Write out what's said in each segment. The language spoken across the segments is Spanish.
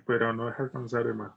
Pero no es alcanzar más.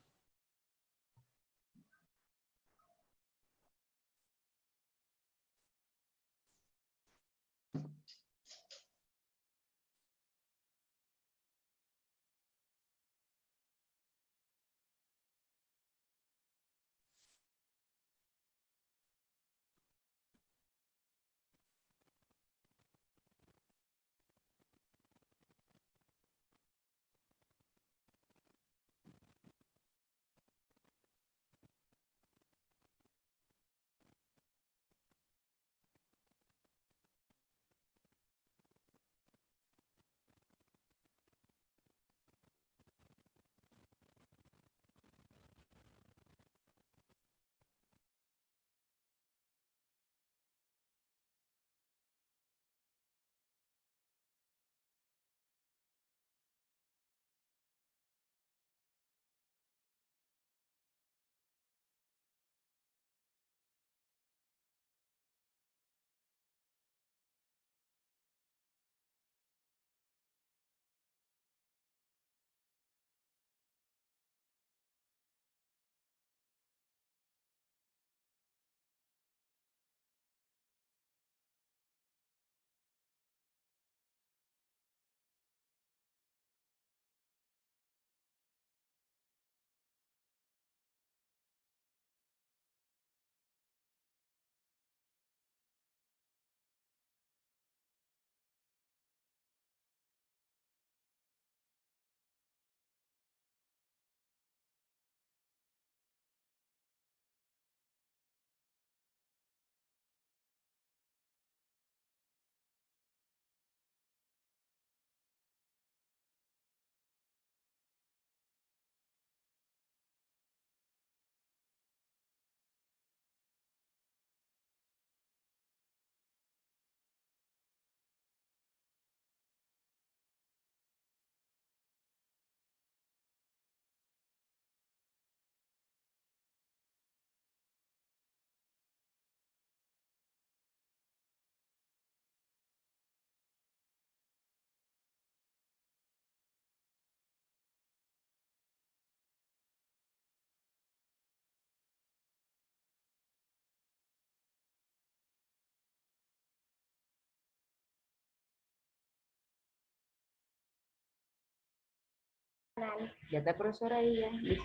Ya está, profesora, ahí ya. Listo.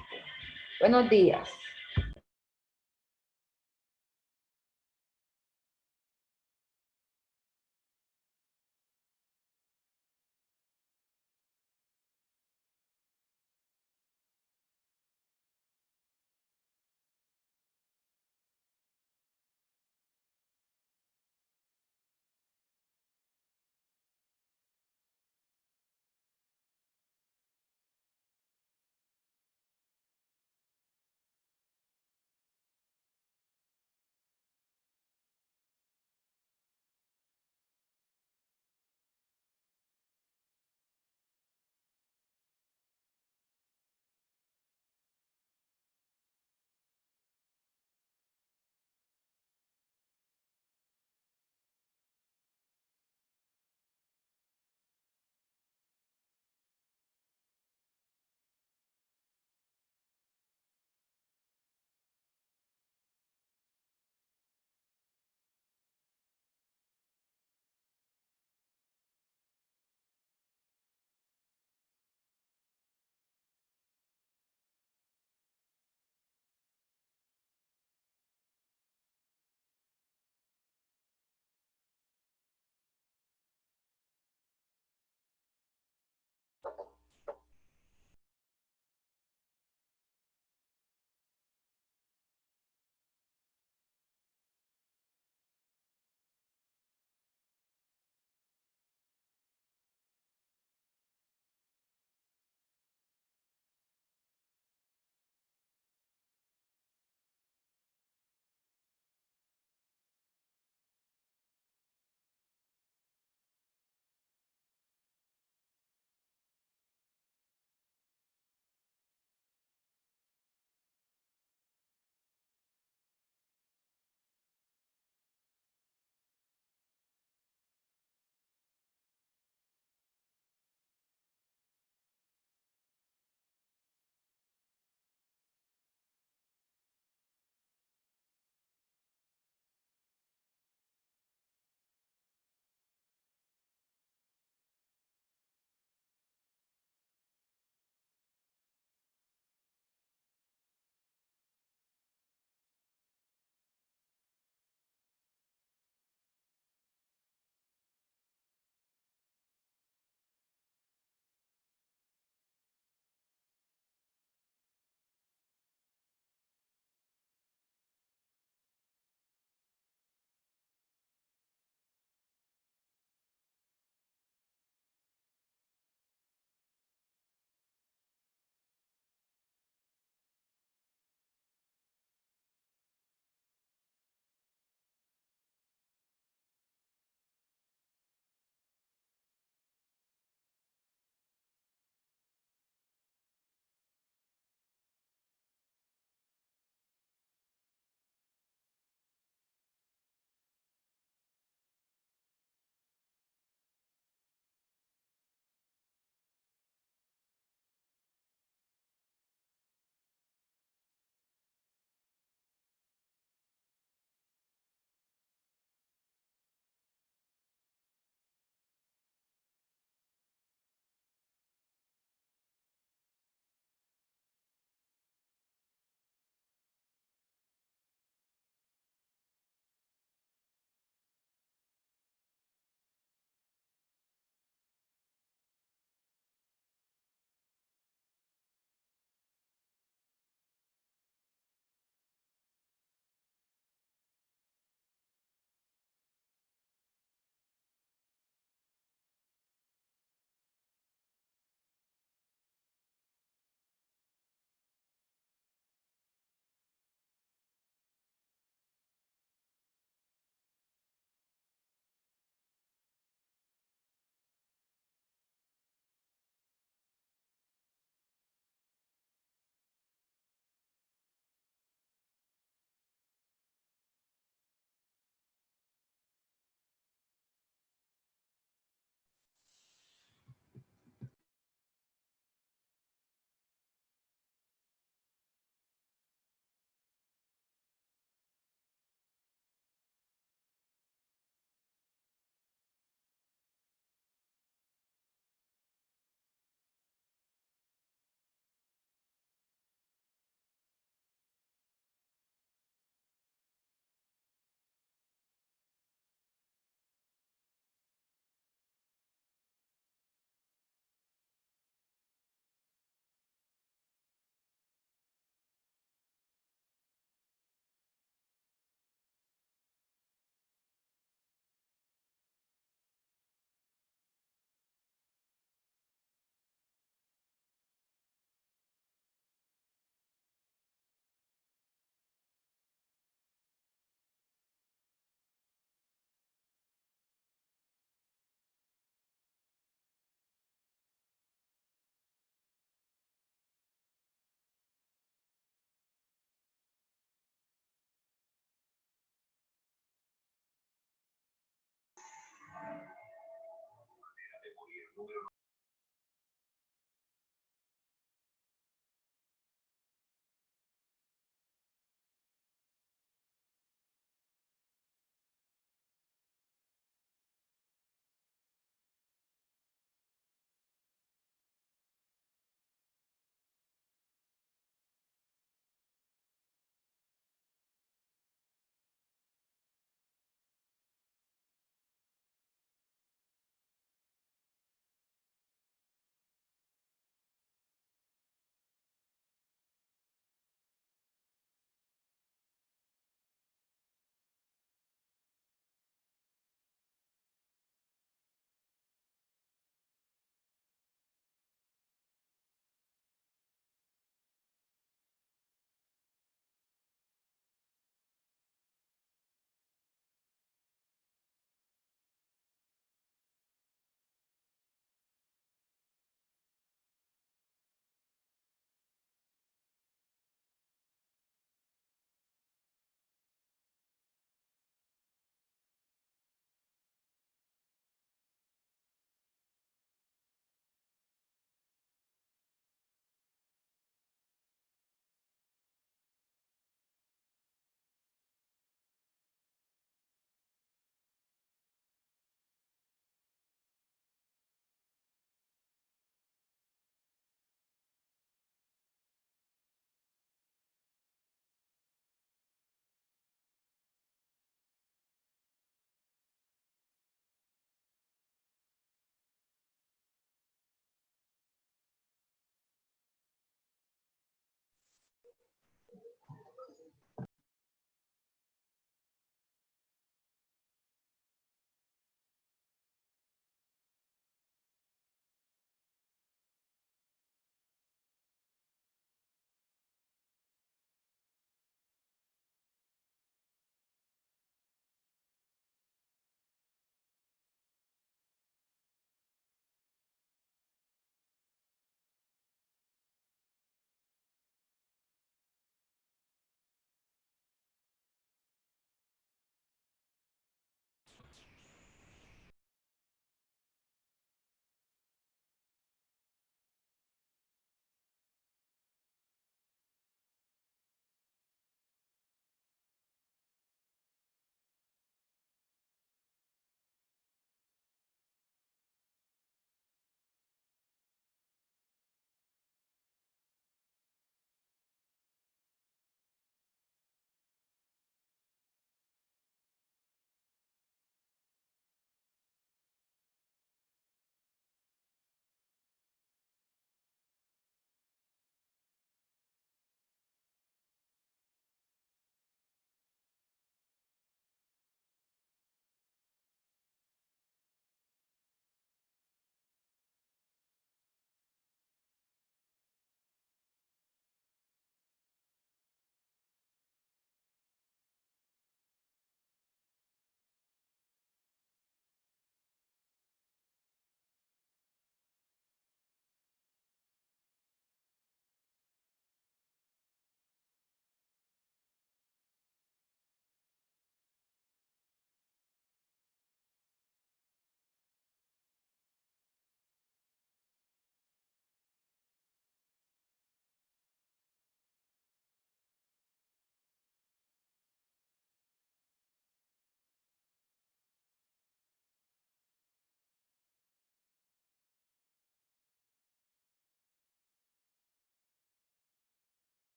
Buenos días.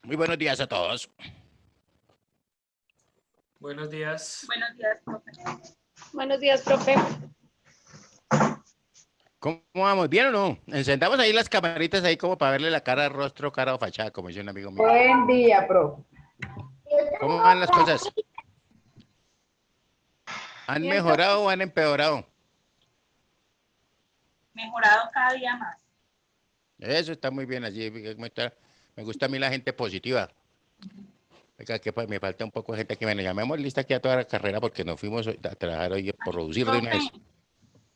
Muy buenos días a todos. Buenos días. Buenos días, profe. Buenos días, profe. ¿Cómo vamos? ¿Bien o no? Encendamos ahí las camaritas ahí como para verle la cara, rostro, cara o fachada, como dice un amigo mío. Buen día, profe. ¿Cómo van las cosas? ¿Han mejorado o han empeorado? Mejorado cada día más. Eso está muy bien allí. Me gusta a mí la gente positiva. Oiga, que pues, me falta un poco de gente aquí. Bueno, llamemos lista aquí a toda la carrera porque nos fuimos a trabajar hoy por producir de una vez. Profe,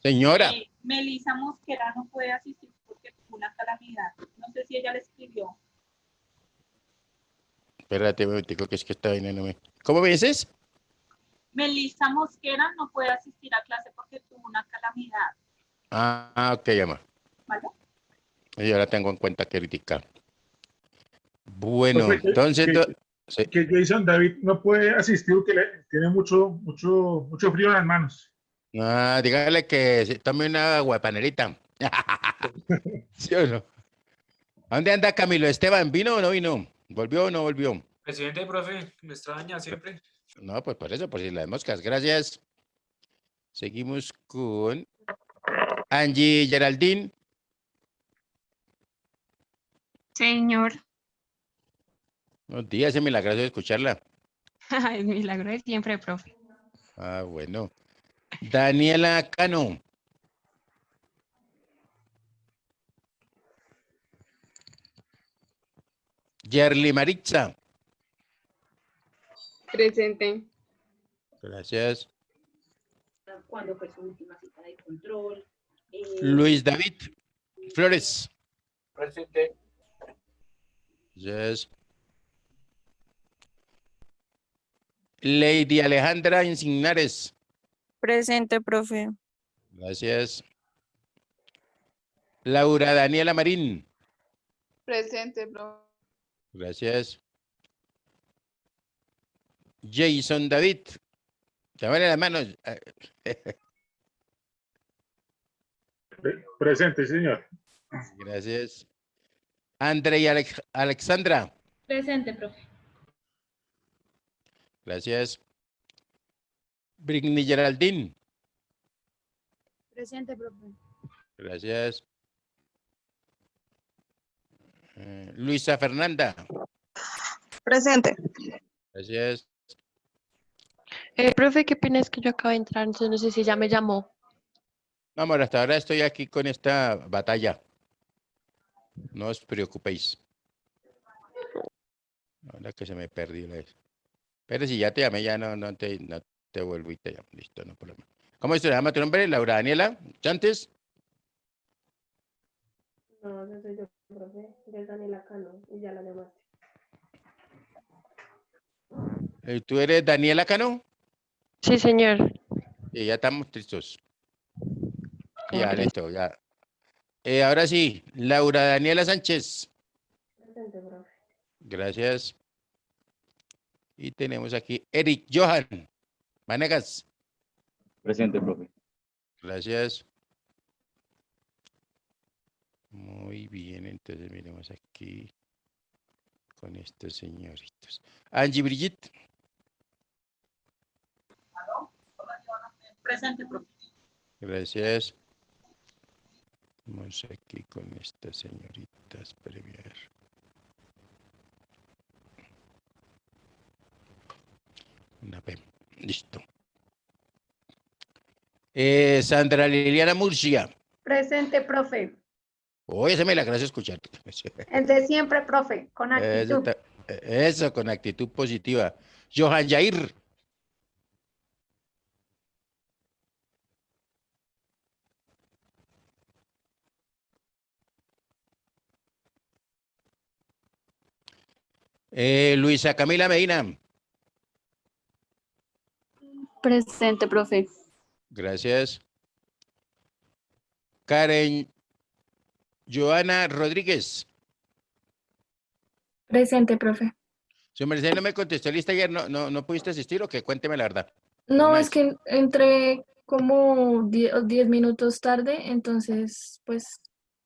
Señora, Melissa Mosquera no puede asistir porque tuvo una calamidad. No sé si ella le escribió. espérate un momentico que es que esta vaina no me... ¿Cómo me dices? Melissa Mosquera no puede asistir a clase porque tuvo una calamidad. Ok, llama. ¿Vale? Yo la tengo en cuenta que criticar. Bueno, Profe, entonces... sí. que Jason David no puede asistir porque tiene mucho frío en las manos. Dígale que tome una guapanerita. ¿Sí o no? ¿A dónde anda Camilo Esteban? ¿Vino o no vino? ¿Volvió o no volvió? Presidente, profe, me extraña siempre. No, pues por eso, por si las moscas. Gracias. Seguimos con Angie Geraldine. Señor. Buenos días, es milagroso escucharla. Es milagro de siempre, profe. Bueno. Daniela Cano. Yerly Maritza. Presente. Gracias. Cuando fue su última cita de control. Luis David Flores. Presente. Yes. Lady Alejandra Insignares. Presente, profe. Gracias. Laura Daniela Marín. Presente, profe. Gracias. Jason David. Llámale las manos. Presente, señor. Gracias. André y Alexandra. Presente, profe. Gracias. Britney Geraldine. Presente, profe. Gracias. Luisa Fernanda. Presente. Gracias. Profe, qué pena es que yo acabo de entrar, entonces no sé si ya me llamó. Vamos, hasta ahora estoy aquí con esta batalla. No os preocupéis. Ahora que se me perdió la vez. Pero si ya te llamé, ya no te vuelvo y te llamo. Listo, no problema. ¿Cómo se llama tu nombre? Laura Daniela Chantes. No, no soy yo, profe. Yo es Daniela Cano y ya la llamaste. ¿Tú eres Daniela Cano? Sí, señor. Y ya estamos listos. Ya, Gracias. listo, ya. Ahora sí, Laura Daniela Sánchez. Presente, profe. Gracias. Y tenemos aquí Eric Johan Vanegas. Presente, profe. Gracias. Muy bien, entonces miremos aquí con estos señoritos. Angie Brigitte. Presente, profe. Gracias. Vamos aquí con estas señoritas premier. Una P. Listo. Sandra Liliana Murcia. Presente, profe. Oye, se me la gracia escucharte. El de siempre, profe, con actitud. Eso, con actitud positiva. Johan Jair. Luisa Camila Medina. Presente, profe. Gracias. Karen Joana Rodríguez. Presente, profe. Su merced no me contestó lista ayer, no pudiste asistir o qué, cuénteme la verdad. No, Una es vez. que entré como 10 minutos tarde, entonces, pues,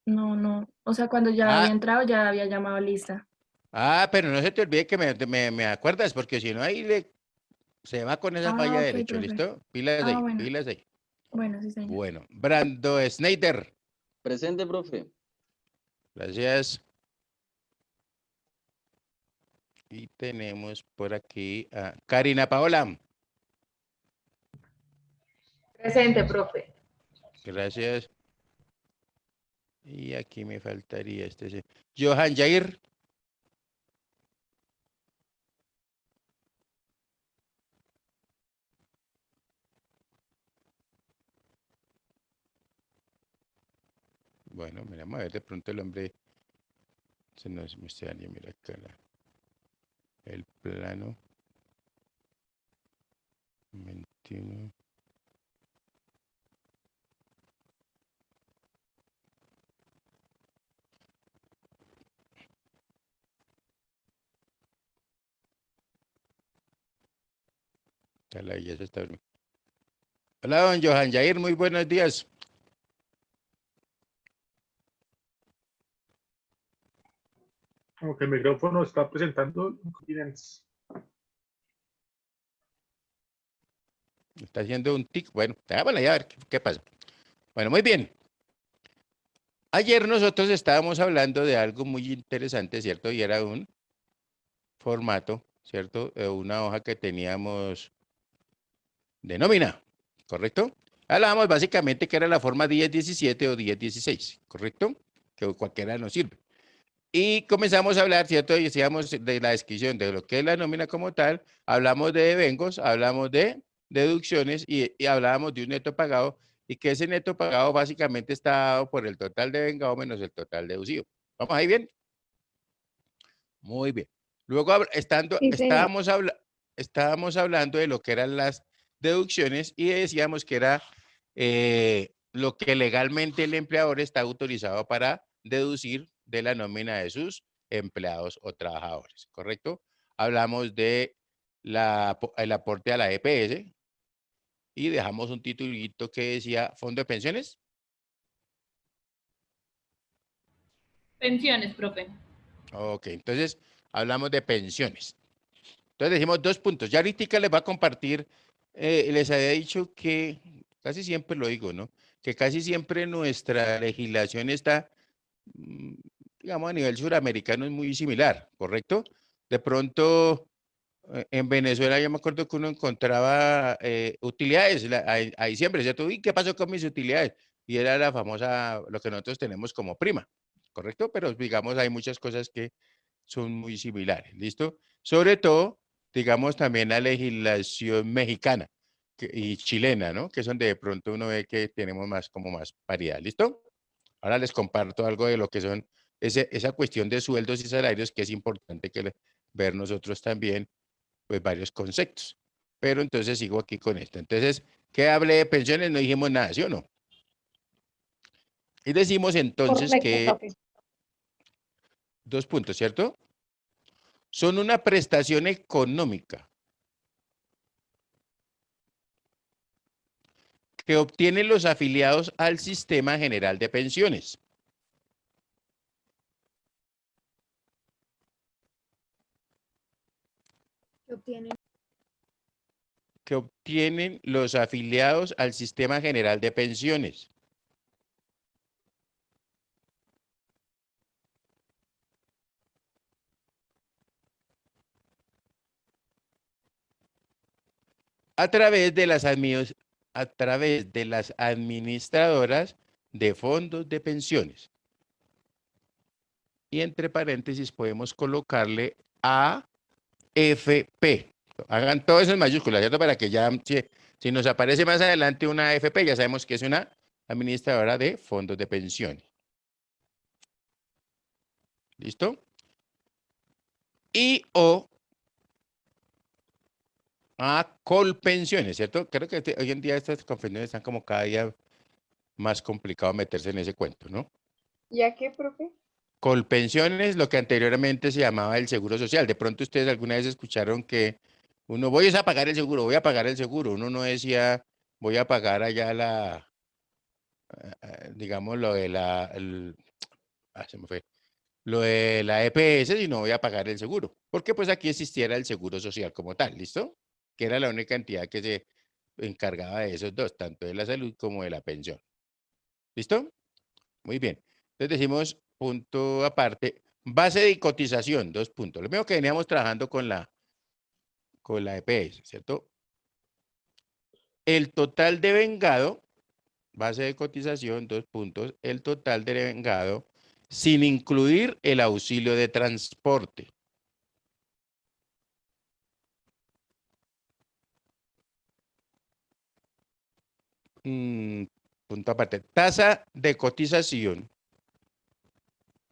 no. O sea, cuando ya había entrado, ya había llamado lista. Ah, pero no se te olvide que me acuerdas, porque si no ahí se va con esa falla Ok, derecho, profe. ¿listo? Pilas ahí, Bueno. pilas ahí. Bueno, sí, señor. Bueno, Brando Snyder, Presente, profe. gracias. Y tenemos por aquí a Karina Paola, Presente, profe. gracias. Y aquí me faltaría Johan Jair, bueno, miramos a ver, de pronto el hombre se nos me sale, mira acá el plano 21. Está la belleza, está durmiendo. Hola, don Johan Jair, muy buenos días. Como que el micrófono está presentando inconvenientes. Está haciendo un tic. Bueno, bueno, ya a ver qué pasa. Bueno, muy bien. Ayer nosotros estábamos hablando de algo muy interesante, ¿cierto? Y era un formato, ¿cierto? Una hoja que teníamos de nómina, ¿correcto? Hablábamos básicamente que era la forma 1017 o 1016, ¿correcto? Que cualquiera nos sirve. Y comenzamos a hablar, ¿cierto? Y decíamos de la descripción de lo que es la nómina como tal, hablamos de devengos, hablamos de deducciones y hablábamos de un neto pagado y que ese neto pagado básicamente está dado por el total devengado menos el total deducido. ¿Vamos ahí bien? Muy bien. Luego, Sí, señor. estábamos hablando de lo que eran las deducciones y decíamos que era lo que legalmente el empleador está autorizado para deducir de la nómina de sus empleados o trabajadores, ¿correcto? Hablamos de el aporte a la EPS y dejamos un titulito que decía Fondo de Pensiones. Pensiones, profe. Ok, entonces hablamos de pensiones. Entonces decimos 2 puntos. Ya ahorita les va a compartir, les había dicho que, casi siempre lo digo, ¿no? Que casi siempre nuestra legislación está, digamos, a nivel suramericano es muy similar, ¿correcto? De pronto, en Venezuela yo me acuerdo que uno encontraba utilidades a diciembre, ¿cierto? ¿Y qué pasó con mis utilidades? Y era la famosa, lo que nosotros tenemos como prima, ¿correcto? Pero digamos, hay muchas cosas que son muy similares, ¿listo? Sobre todo, digamos, también la legislación mexicana y chilena, ¿no? Que es donde de pronto uno ve que tenemos más, como más paridad, ¿listo? Ahora les comparto algo de lo que son esa cuestión de sueldos y salarios, que es importante ver nosotros también, pues, varios conceptos. Pero entonces sigo aquí con esto. Entonces, ¿qué hablé de pensiones? No dijimos nada, ¿sí o no? Y decimos entonces Correcto, que profe. 2 puntos, ¿cierto? Son una prestación económica que obtienen los afiliados al Sistema General de Pensiones. Que obtienen los afiliados al Sistema General de Pensiones. A través de las administradoras de fondos de pensiones. Y entre paréntesis podemos colocarle AFP. Hagan todo eso en mayúsculas, ¿cierto? Para que ya, si nos aparece más adelante una AFP, ya sabemos que es una administradora de fondos de pensiones. ¿Listo? Y o a Colpensiones, ¿cierto? Creo que hoy en día estas confesiones están como cada día más complicado meterse en ese cuento, ¿no? ¿Ya qué, profe? Colpensiones, lo que anteriormente se llamaba el seguro social. De pronto ustedes alguna vez escucharon que uno, voy a pagar el seguro, voy a pagar el seguro. Uno no decía, voy a pagar allá digamos, lo de se me fue, lo de la EPS y no voy a pagar el seguro. Porque pues aquí existiera el seguro social como tal, ¿listo? Que era la única entidad que se encargaba de esos dos, tanto de la salud como de la pensión. ¿Listo? Muy bien. Entonces decimos punto aparte, base de cotización, 2 puntos. Lo mismo que veníamos trabajando con la EPS, ¿cierto? El total de vengado, base de cotización, 2 puntos, el total de vengado sin incluir el auxilio de transporte. Punto aparte. Tasa de cotización.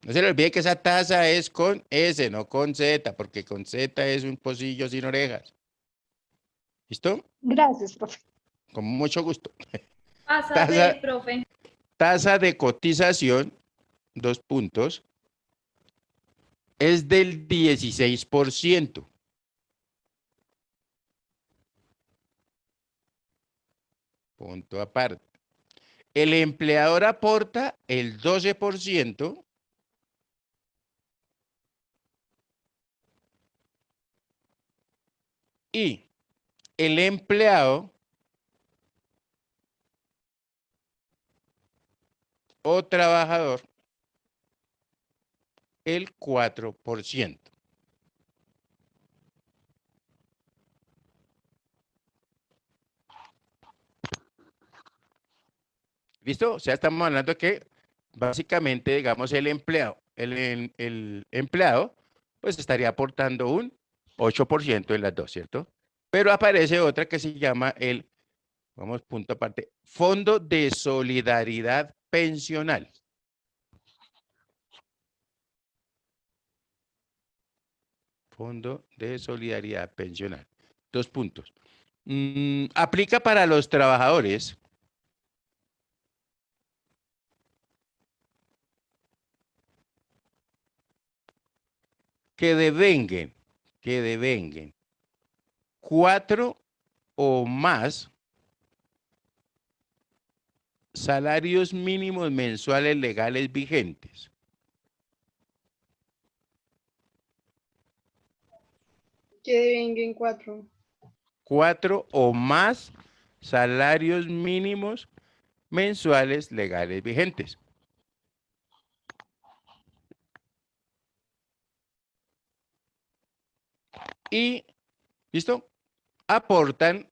No se le olvide que esa tasa es con S, no con Z, porque con Z es un pocillo sin orejas. ¿Listo? Gracias, profe. Con mucho gusto. Pásate, profe. Tasa de cotización, 2 puntos, es del 16%. Punto aparte. El empleador aporta el 12% y el empleado o trabajador el 4%. ¿Listo? O sea, estamos hablando que básicamente, digamos, el empleado, pues estaría aportando un 8% en las dos, ¿cierto? Pero aparece otra que se llama vamos, punto aparte, Fondo de Solidaridad Pensional. Fondo de Solidaridad Pensional. 2 puntos. Aplica para los trabajadores que devenguen 4 o más salarios mínimos mensuales legales vigentes. Que devenguen 4. 4 o más salarios mínimos mensuales legales vigentes. Y, ¿listo? Aportan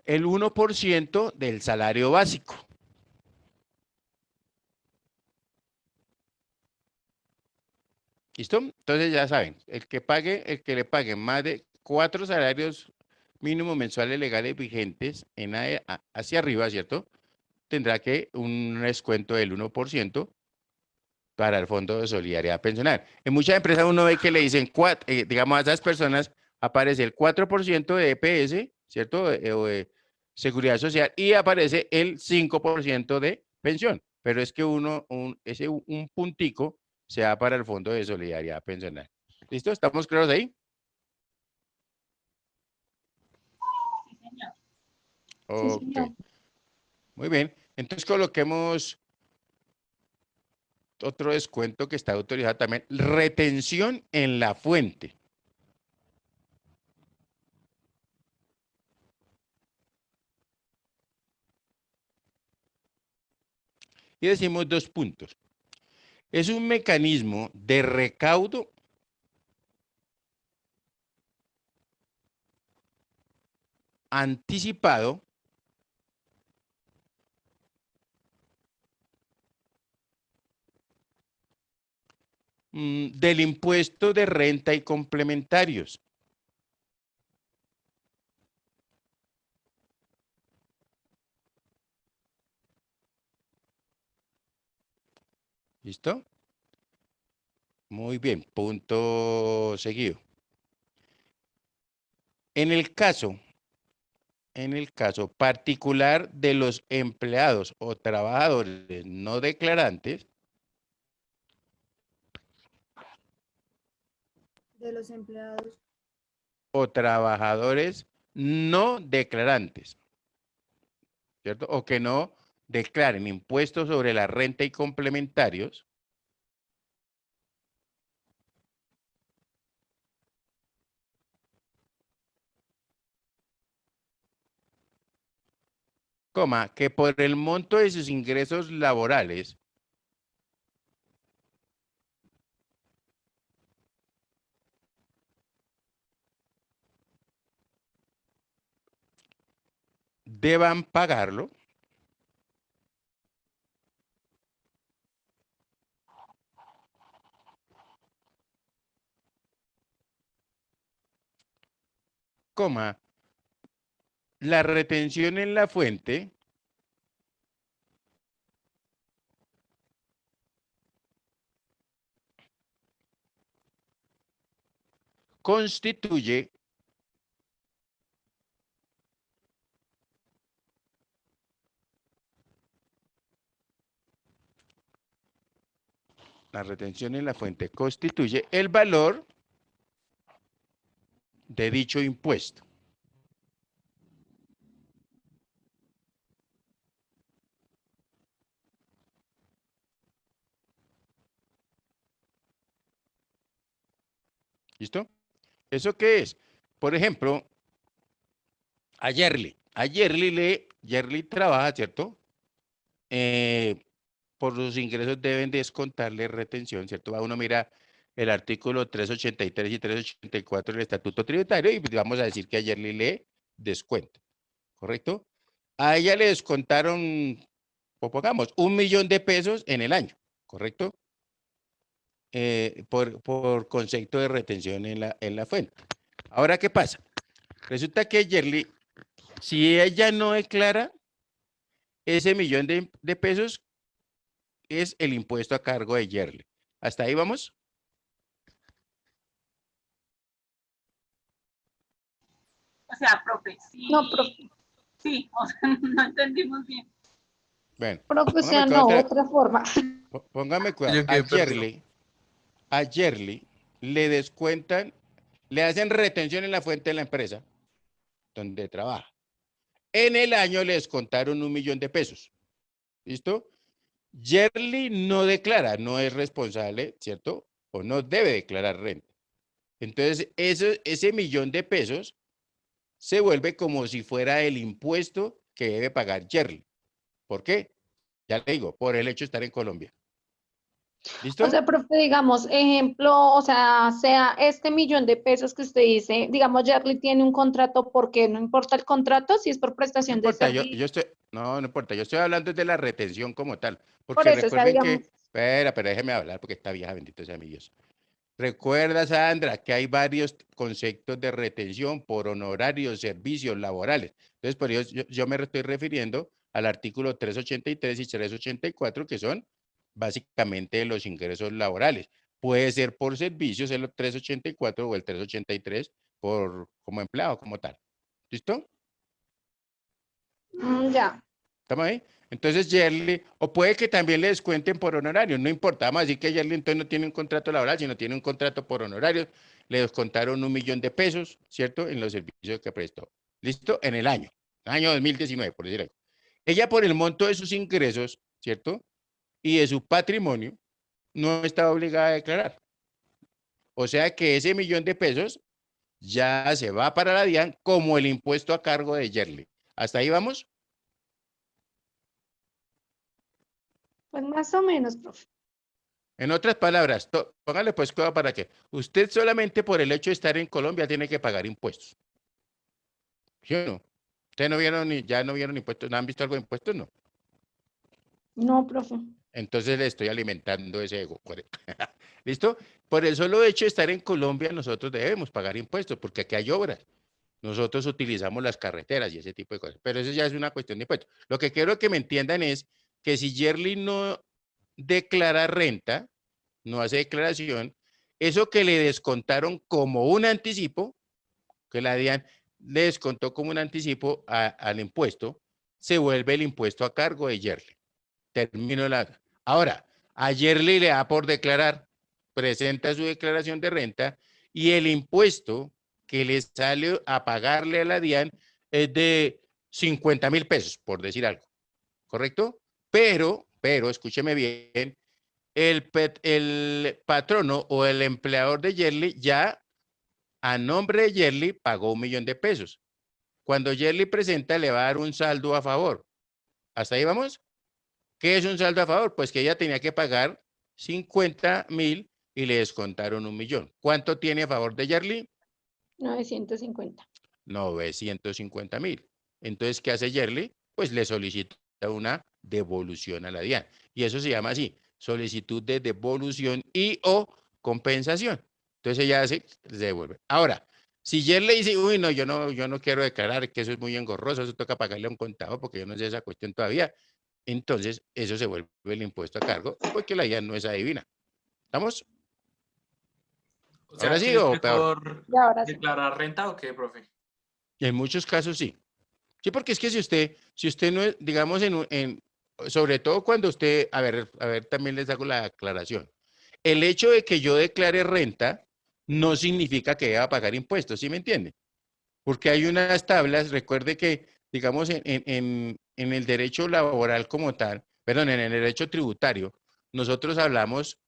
el 1% del salario básico. ¿Listo? Entonces ya saben, el que le paguen más de 4 salarios mínimos mensuales legales vigentes hacia arriba, ¿cierto? Tendrá que un descuento del 1% para el Fondo de Solidaridad Pensional. En muchas empresas uno ve que le dicen, digamos, a esas personas aparece el 4% de EPS, ¿cierto? O de Seguridad Social, y aparece el 5% de pensión. Pero es que un puntico se da para el Fondo de Solidaridad Pensional. ¿Listo? ¿Estamos claros ahí? Sí, señor. Ok. Muy bien. Entonces coloquemos otro descuento que está autorizado también. Retención en la fuente. Y decimos 2 puntos. Es un mecanismo de recaudo anticipado del impuesto de renta y complementarios. ¿Listo? Muy bien, punto seguido. En el caso particular de los empleados o trabajadores no declarantes, De los empleados. o trabajadores no declarantes, ¿cierto? O que no declaren impuestos sobre la renta y complementarios, coma, que por el monto de sus ingresos laborales deban pagarlo coma, la retención en la fuente constituye la retención en la fuente constituye el valor de dicho impuesto. ¿Listo? ¿Eso qué es? Por ejemplo, a Yerli. Yerli trabaja, ¿cierto? Por sus ingresos deben descontarle retención, ¿cierto? Uno mira el artículo 383 y 384 del Estatuto Tributario y vamos a decir que a Yerli le descuenta, ¿correcto? A ella le descontaron, o pongamos, 1.000.000 de pesos en el año, ¿correcto? Por concepto de retención en la fuente. Ahora, ¿qué pasa? Resulta que Yerli, si ella no declara, ese 1.000.000 de pesos es el impuesto a cargo de Yerli. ¿Hasta ahí vamos? O sea, profe, sí. No, profe. Sí, o sea, no entendimos bien. Bueno, Profe, o sea, póngame no, cuidado, otra forma. póngame cuidado. Yo quedé perdido. A Yerli le descuentan, le hacen retención en la fuente de la empresa donde trabaja. En el año le descontaron 1.000.000 de pesos. ¿Listo? Yerli no declara, no es responsable, ¿cierto? O no debe declarar renta. Entonces, ese 1.000.000 de pesos se vuelve como si fuera el impuesto que debe pagar Yerli. ¿Por qué? Ya le digo, por el hecho de estar en Colombia. ¿Listo? O sea, profe, digamos, ejemplo, o sea este 1.000.000 de pesos que usted dice, digamos, Yerli tiene un contrato, ¿por qué? No importa el contrato, si es por No prestación de importa, servicio. no importa, yo estoy hablando de la retención como tal, Por porque eso, o sea, recuerden digamos, que, pero déjeme hablar porque esta vieja, bendito sea mi Dios. Recuerda, Sandra, que hay varios conceptos de retención por honorarios, servicios laborales. Entonces, por eso yo me estoy refiriendo al artículo 383 y 384, que son básicamente los ingresos laborales. Puede ser por servicios el 384 o el 383 como empleado, como tal. ¿Listo? ya. ¿Estamos ahí? Entonces, Yerli, o puede que también le descuenten por honorarios, no importa, vamos a decir que Yerli entonces no tiene un contrato laboral, sino tiene un contrato por honorarios, le descontaron 1.000.000 de pesos, ¿cierto? En los servicios que prestó. ¿Listo? En el año 2019, por decir algo. Ella por el monto de sus ingresos, ¿cierto? Y de su patrimonio, no está obligada a declarar. O sea que ese 1.000.000 de pesos ya se va para la DIAN como el impuesto a cargo de Yerli. ¿Hasta ahí vamos? Pues más o menos, profe. En otras palabras, póngale pues cuidado para que usted solamente por el hecho de estar en Colombia tiene que pagar impuestos. ¿Sí o no? ¿Ustedes no vieron ya no vieron impuestos? ¿No han visto algo de impuestos? No. No, profe. Entonces le estoy alimentando ese ego. ¿Listo? Por el solo hecho de estar en Colombia nosotros debemos pagar impuestos porque aquí hay obras. Nosotros utilizamos las carreteras y ese tipo de cosas. Pero eso ya es una cuestión de impuestos. Lo que quiero que me entiendan es que si Yerli no declara renta, no hace declaración, eso que le descontaron como un anticipo, que la DIAN le descontó como un anticipo al impuesto, se vuelve el impuesto a cargo de Yerli. Termino la... Ahora, a Yerli le da por declarar, presenta su declaración de renta y el impuesto que le sale a pagarle a la DIAN es de 50.000 pesos, por decir algo. ¿Correcto? pero, escúcheme bien, el patrono o el empleador de Yerli ya a nombre de Yerli pagó 1.000.000 de pesos. Cuando Yerli presenta, le va a dar un saldo a favor. ¿Hasta ahí vamos? ¿Qué es un saldo a favor? Pues que ella tenía que pagar 50.000 y le descontaron 1.000.000. ¿Cuánto tiene a favor de Yerli? 950. 950.000. Entonces, ¿qué hace Yerli? Pues le solicita una devolución a la DIAN. Y eso se llama así, solicitud de devolución y o compensación. Entonces ella hace, se devuelve. Ahora, si Yerli dice, uy, no, yo no quiero declarar, que eso es muy engorroso, eso toca pagarle a un contador porque yo no sé esa cuestión todavía. Entonces, eso se vuelve el impuesto a cargo porque la DIAN no es adivina. ¿Estamos? O sea, ¿Ahora sí que es o peor? mejor Y ahora sí. declarar renta o qué, profe? En muchos casos sí. Sí, porque es que si usted no es, digamos, sobre todo cuando usted, a ver, también les hago la aclaración. El hecho de que yo declare renta no significa que deba pagar impuestos, ¿sí me entiende? Porque hay unas tablas, recuerde que, digamos, en el derecho laboral como tal, perdón, en el derecho tributario, nosotros hablamos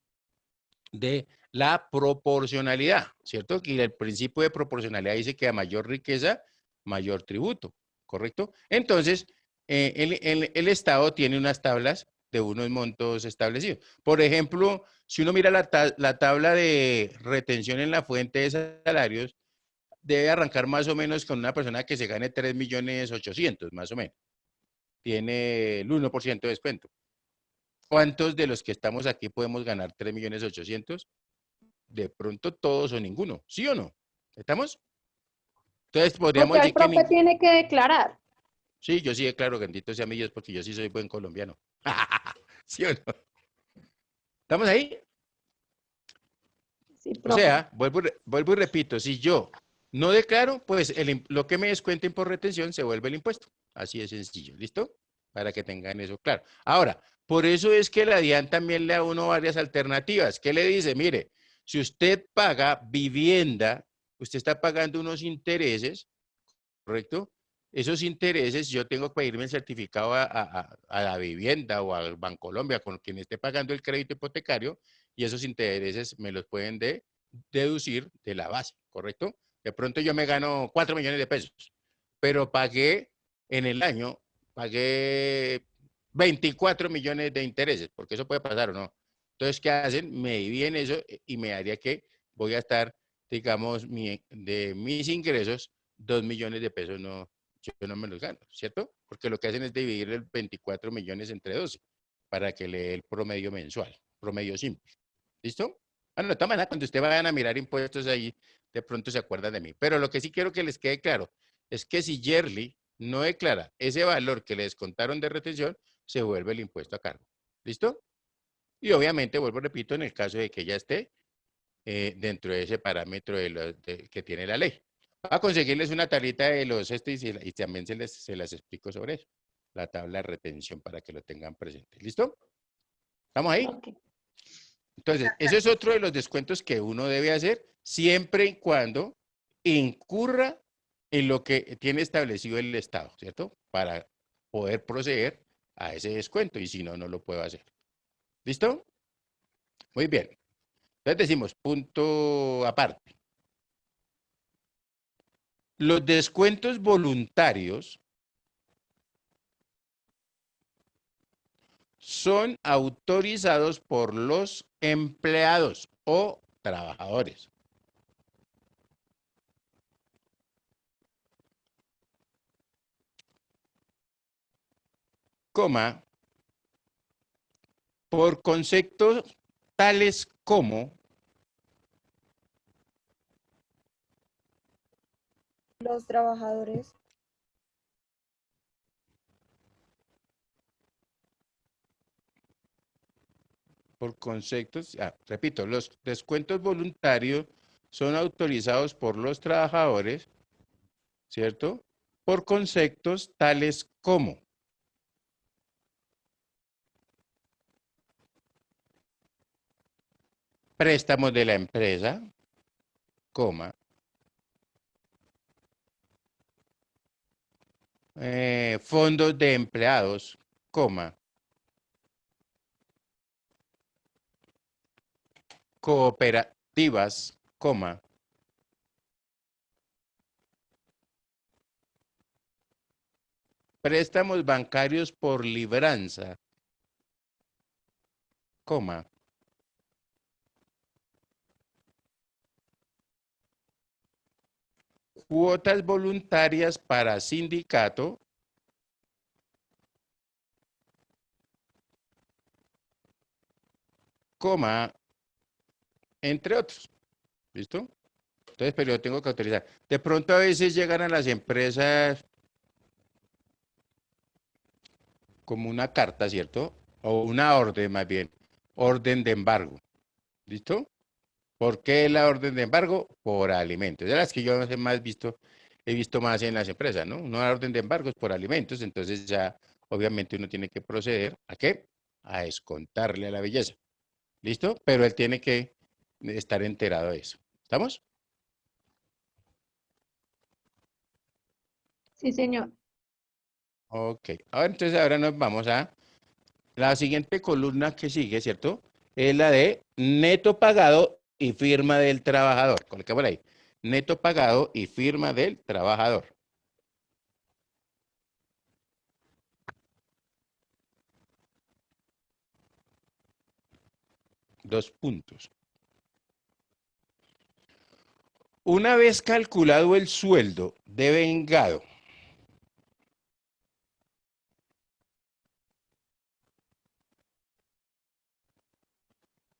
de la proporcionalidad, ¿cierto? Y el principio de proporcionalidad dice que a mayor riqueza, mayor tributo, ¿correcto? Entonces, el Estado tiene unas tablas de unos montos establecidos. Por ejemplo, si uno mira la tabla de retención en la fuente de salarios, debe arrancar más o menos con una persona que se gane 3.800.000, más o menos. Tiene el 1% de descuento. ¿Cuántos de los que estamos aquí podemos ganar 3.800.000? De pronto todos o ninguno, ¿sí o no? ¿Estamos? Entonces podríamos Porque el decir que profe tiene que declarar. sí, yo sí declaro, bendito sea mi Dios, porque yo sí soy buen colombiano. ¿Sí o no? ¿Estamos ahí? Sí, O profe. sea, vuelvo y repito, si yo no declaro, pues lo que me descuenten por retención se vuelve el impuesto. Así de sencillo, ¿listo? Para que tengan eso claro. Ahora, por eso es que la DIAN también le da a uno varias alternativas. ¿Qué le dice? Mire, si usted paga vivienda, usted está pagando unos intereses, ¿correcto? Esos intereses, yo tengo que pedirme el certificado a la vivienda o al Bancolombia con quien esté pagando el crédito hipotecario y esos intereses me los pueden deducir de la base, ¿correcto? De pronto yo me gano 4 millones de pesos, pero pagué en el año, pagué 24 millones de intereses, porque eso puede pasar o no. Entonces, ¿qué hacen? Me dividen eso y me haría que voy a estar, digamos, de mis ingresos, 2 millones de pesos yo no me los gano, ¿cierto? Porque lo que hacen es dividir el 24 millones entre 12 para que le dé el promedio mensual, promedio simple. ¿Listo? Bueno, de todas maneras, cuando ustedes vayan a mirar impuestos ahí, de pronto se acuerdan de mí. Pero lo que sí quiero que les quede claro es que si Yerli no declara ese valor que le descontaron de retención, se vuelve el impuesto a cargo. ¿Listo? Y obviamente, vuelvo, repito, en el caso de que ella esté dentro de ese parámetro que tiene la ley. Voy a conseguirles una tablita de los y también se las explico sobre eso. La tabla de retención para que lo tengan presente. ¿Listo? ¿Estamos ahí? Ok. Entonces, ese es otro de los descuentos que uno debe hacer siempre y cuando incurra en lo que tiene establecido el Estado, ¿cierto? Para poder proceder a ese descuento y si no, no lo puedo hacer. ¿Listo? Muy bien. Entonces decimos, punto aparte. Los descuentos voluntarios son autorizados por los empleados o trabajadores. Coma, por conceptos tales como Los trabajadores. por conceptos, repito, los descuentos voluntarios son autorizados por los trabajadores, ¿cierto? Por conceptos tales como préstamos de la empresa, coma, fondos de empleados, coma, cooperativas, coma, préstamos bancarios por libranza, coma, cuotas voluntarias para sindicato, coma, entre otros. ¿Listo? Entonces, pero yo tengo que autorizar. De pronto a veces llegan a las empresas como una carta, ¿cierto? O una orden más bien, orden de embargo. ¿Listo? ¿Por qué la orden de embargo? Por alimentos. De las que yo he visto más en las empresas, ¿no? Una orden de embargo es por alimentos, entonces ya obviamente uno tiene que proceder ¿a qué? A descontarle a la belleza. ¿Listo? Pero él tiene que estar enterado de eso. ¿Estamos? Sí, señor. Ok. Ahora nos vamos a la siguiente columna que sigue, ¿cierto? Es la de neto pagado y firma del trabajador. Coloquémosla ahí. Neto pagado y firma del trabajador. Dos puntos. Una vez calculado el sueldo de vengado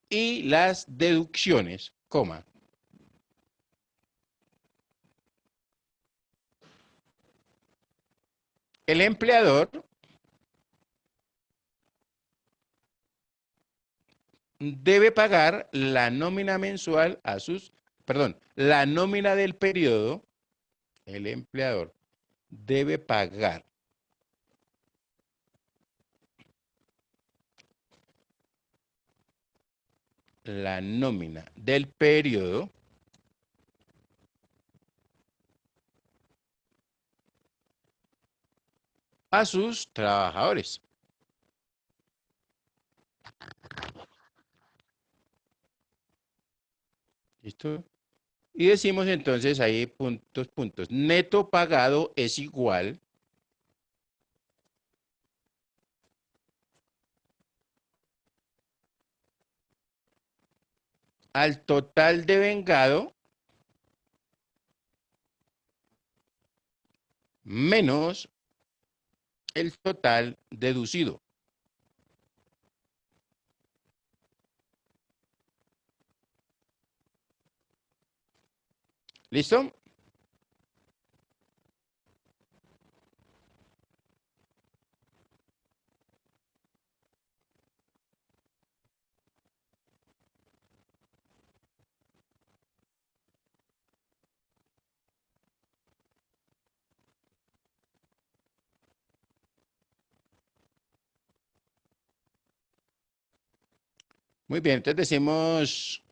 y las deducciones, coma, el empleador debe pagar la nómina mensual a sus, perdón, la nómina del periodo, el empleador debe pagar la nómina del periodo a sus trabajadores. ¿Listo? Y decimos entonces ahí puntos. Neto pagado es igual al total de vengado menos el total deducido. ¿Listo? Muy bien, entonces decimos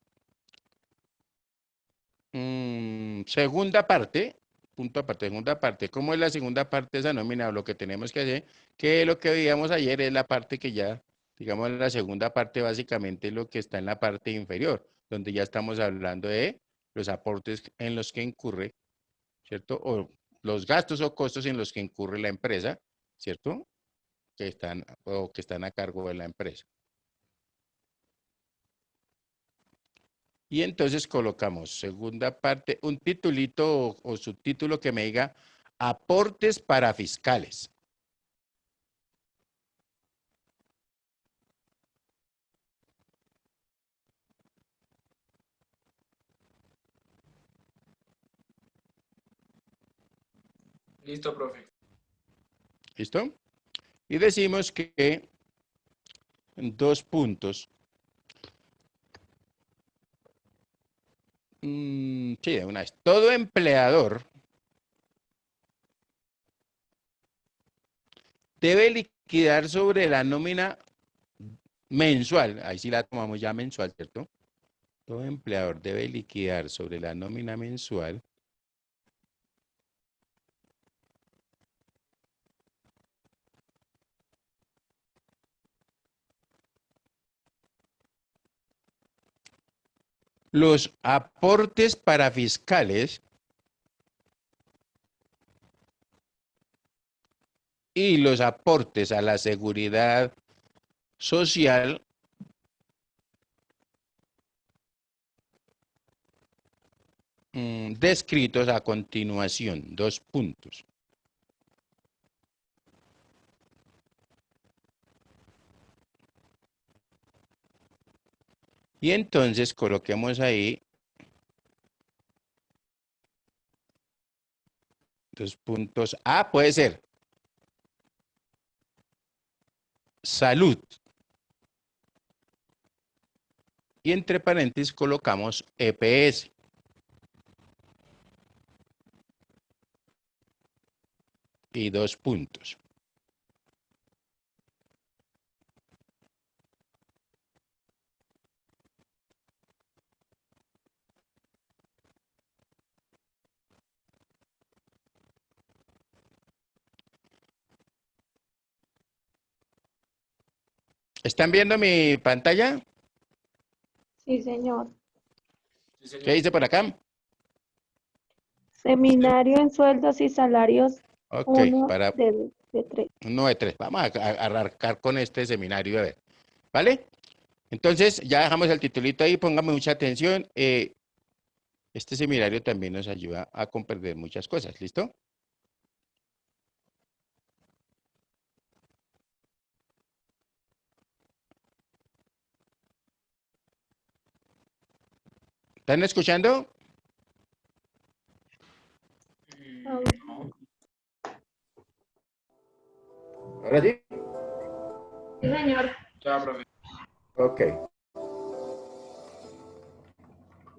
segunda parte, punto aparte, segunda parte. ¿Cómo es la segunda parte de esa nómina? Lo que tenemos que hacer, que lo que veíamos ayer es la parte que ya, digamos, la segunda parte básicamente es lo que está en la parte inferior, donde ya estamos hablando de los aportes en los que incurre, ¿cierto? O los gastos o costos en los que incurre la empresa, ¿cierto? Que están a cargo de la empresa. Y entonces colocamos segunda parte, un titulito o subtítulo que me diga aportes para fiscales. Listo, profe. ¿Listo? Y decimos que dos puntos. Sí, de una vez. Todo empleador debe liquidar sobre la nómina mensual. Ahí sí la tomamos ya mensual, ¿cierto? Todo empleador debe liquidar sobre la nómina mensual Los aportes para fiscales y los aportes a la seguridad social descritos a continuación. 2 puntos. Y entonces coloquemos ahí 2 puntos. A puede ser salud. Y entre paréntesis colocamos EPS. Y 2 puntos. ¿Están viendo mi pantalla? Sí, señor. Sí, señor. ¿Qué dice por acá? Seminario en sueldos y salarios Ok, 1 para de 3. 1 de 3. Vamos a arrancar con este seminario, a ver. ¿Vale? Entonces, ya dejamos el titulito ahí, póngame mucha atención. Este seminario también nos ayuda a comprender muchas cosas, ¿listo? ¿Están escuchando? No. ¿Ahora sí? Sí, señor. Ya, profe. Ok.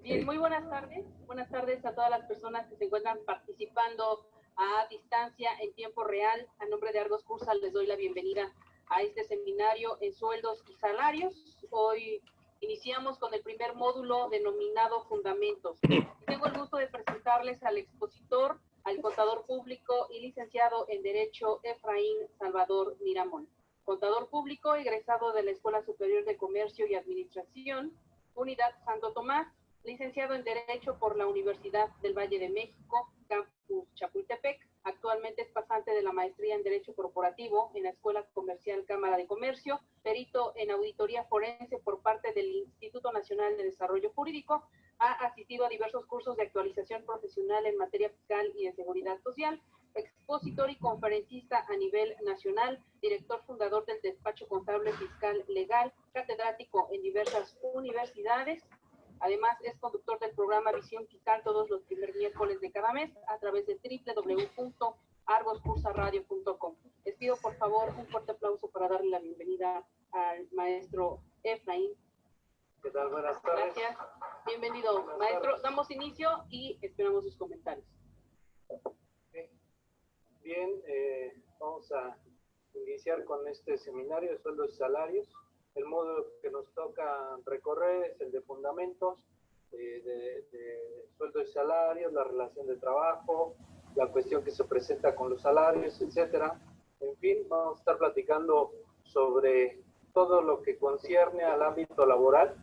Bien, muy buenas tardes. Buenas tardes a todas las personas que se encuentran participando a distancia en tiempo real. A nombre de Argos Cursa les doy la bienvenida a este seminario en sueldos y salarios. Hoy iniciamos con el primer módulo denominado Fundamentos. Y tengo el gusto de presentarles al expositor, al contador público y licenciado en Derecho Efraín Salvador Miramón. Contador público egresado de la Escuela Superior de Comercio y Administración, Unidad Santo Tomás, licenciado en Derecho por la Universidad del Valle de México, Campus Chapultepec. Actualmente es pasante de la maestría en Derecho Corporativo en la Escuela Comercial Cámara de Comercio, perito en Auditoría Forense por parte del Instituto Nacional de Desarrollo Jurídico. Ha asistido a diversos cursos de actualización profesional en materia fiscal y de seguridad social, expositor y conferencista a nivel nacional, director fundador del Despacho Contable Fiscal Legal, catedrático en diversas universidades. Además, es conductor del programa Visión Fiscal todos los primeros miércoles de cada mes a través de www.argoscursaradio.com. Les pido, por favor, un fuerte aplauso para darle la bienvenida al maestro Efraín. ¿Qué tal? Buenas tardes. Gracias. Bienvenido, Buenas maestro. tardes. Damos inicio y esperamos sus comentarios. Bien, vamos a iniciar con este seminario de sueldos y salarios. El módulo que nos toca recorrer es el de fundamentos, de sueldos y salarios, la relación de trabajo, la cuestión que se presenta con los salarios, etcétera. En fin, vamos a estar platicando sobre todo lo que concierne al ámbito laboral,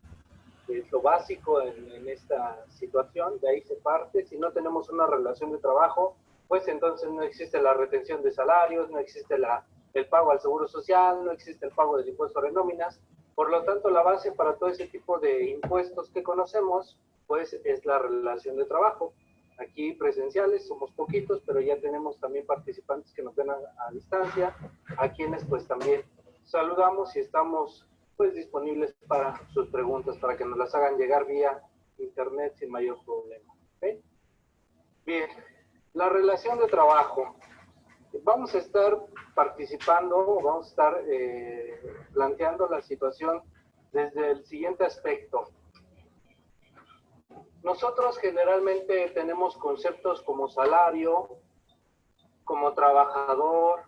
que es lo básico en esta situación. De ahí se parte. Si no tenemos una relación de trabajo, pues entonces no existe la retención de salarios, no existe el pago al seguro social, no existe el pago del impuesto sobre nóminas. Por lo tanto, la base para todo ese tipo de impuestos que conocemos, pues es la relación de trabajo. Aquí presenciales somos poquitos, pero ya tenemos también participantes que nos ven a distancia, a quienes pues también saludamos y estamos pues disponibles para sus preguntas, para que nos las hagan llegar vía internet sin mayor problema. ¿Okay? Bien, la relación de trabajo. Vamos a estar participando, vamos a estar planteando la situación desde el siguiente aspecto. Nosotros generalmente tenemos conceptos como salario, como trabajador,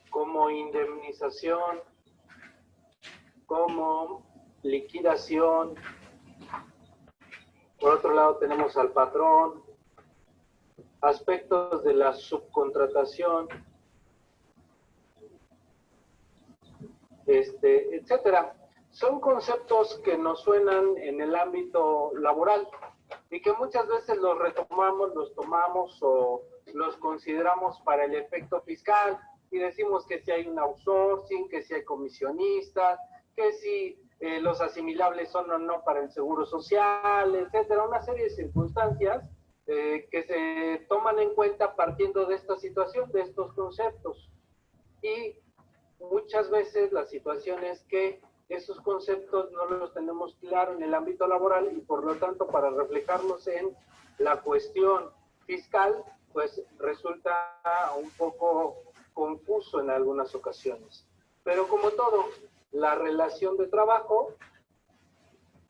como indemnización, como liquidación. Por otro lado tenemos al patrón, aspectos de la subcontratación, etcétera. son conceptos que nos suenan en el ámbito laboral y que muchas veces los retomamos, los tomamos o los consideramos para el efecto fiscal y decimos que si hay un outsourcing, que si hay comisionistas, que si los asimilables son o no para el seguro social, etcétera, una serie de circunstancias que se toman en cuenta partiendo de esta situación, de estos conceptos. Y muchas veces la situación es que esos conceptos no los tenemos claro en el ámbito laboral y por lo tanto para reflejarlos en la cuestión fiscal, pues resulta un poco confuso en algunas ocasiones. Pero como todo, la relación de trabajo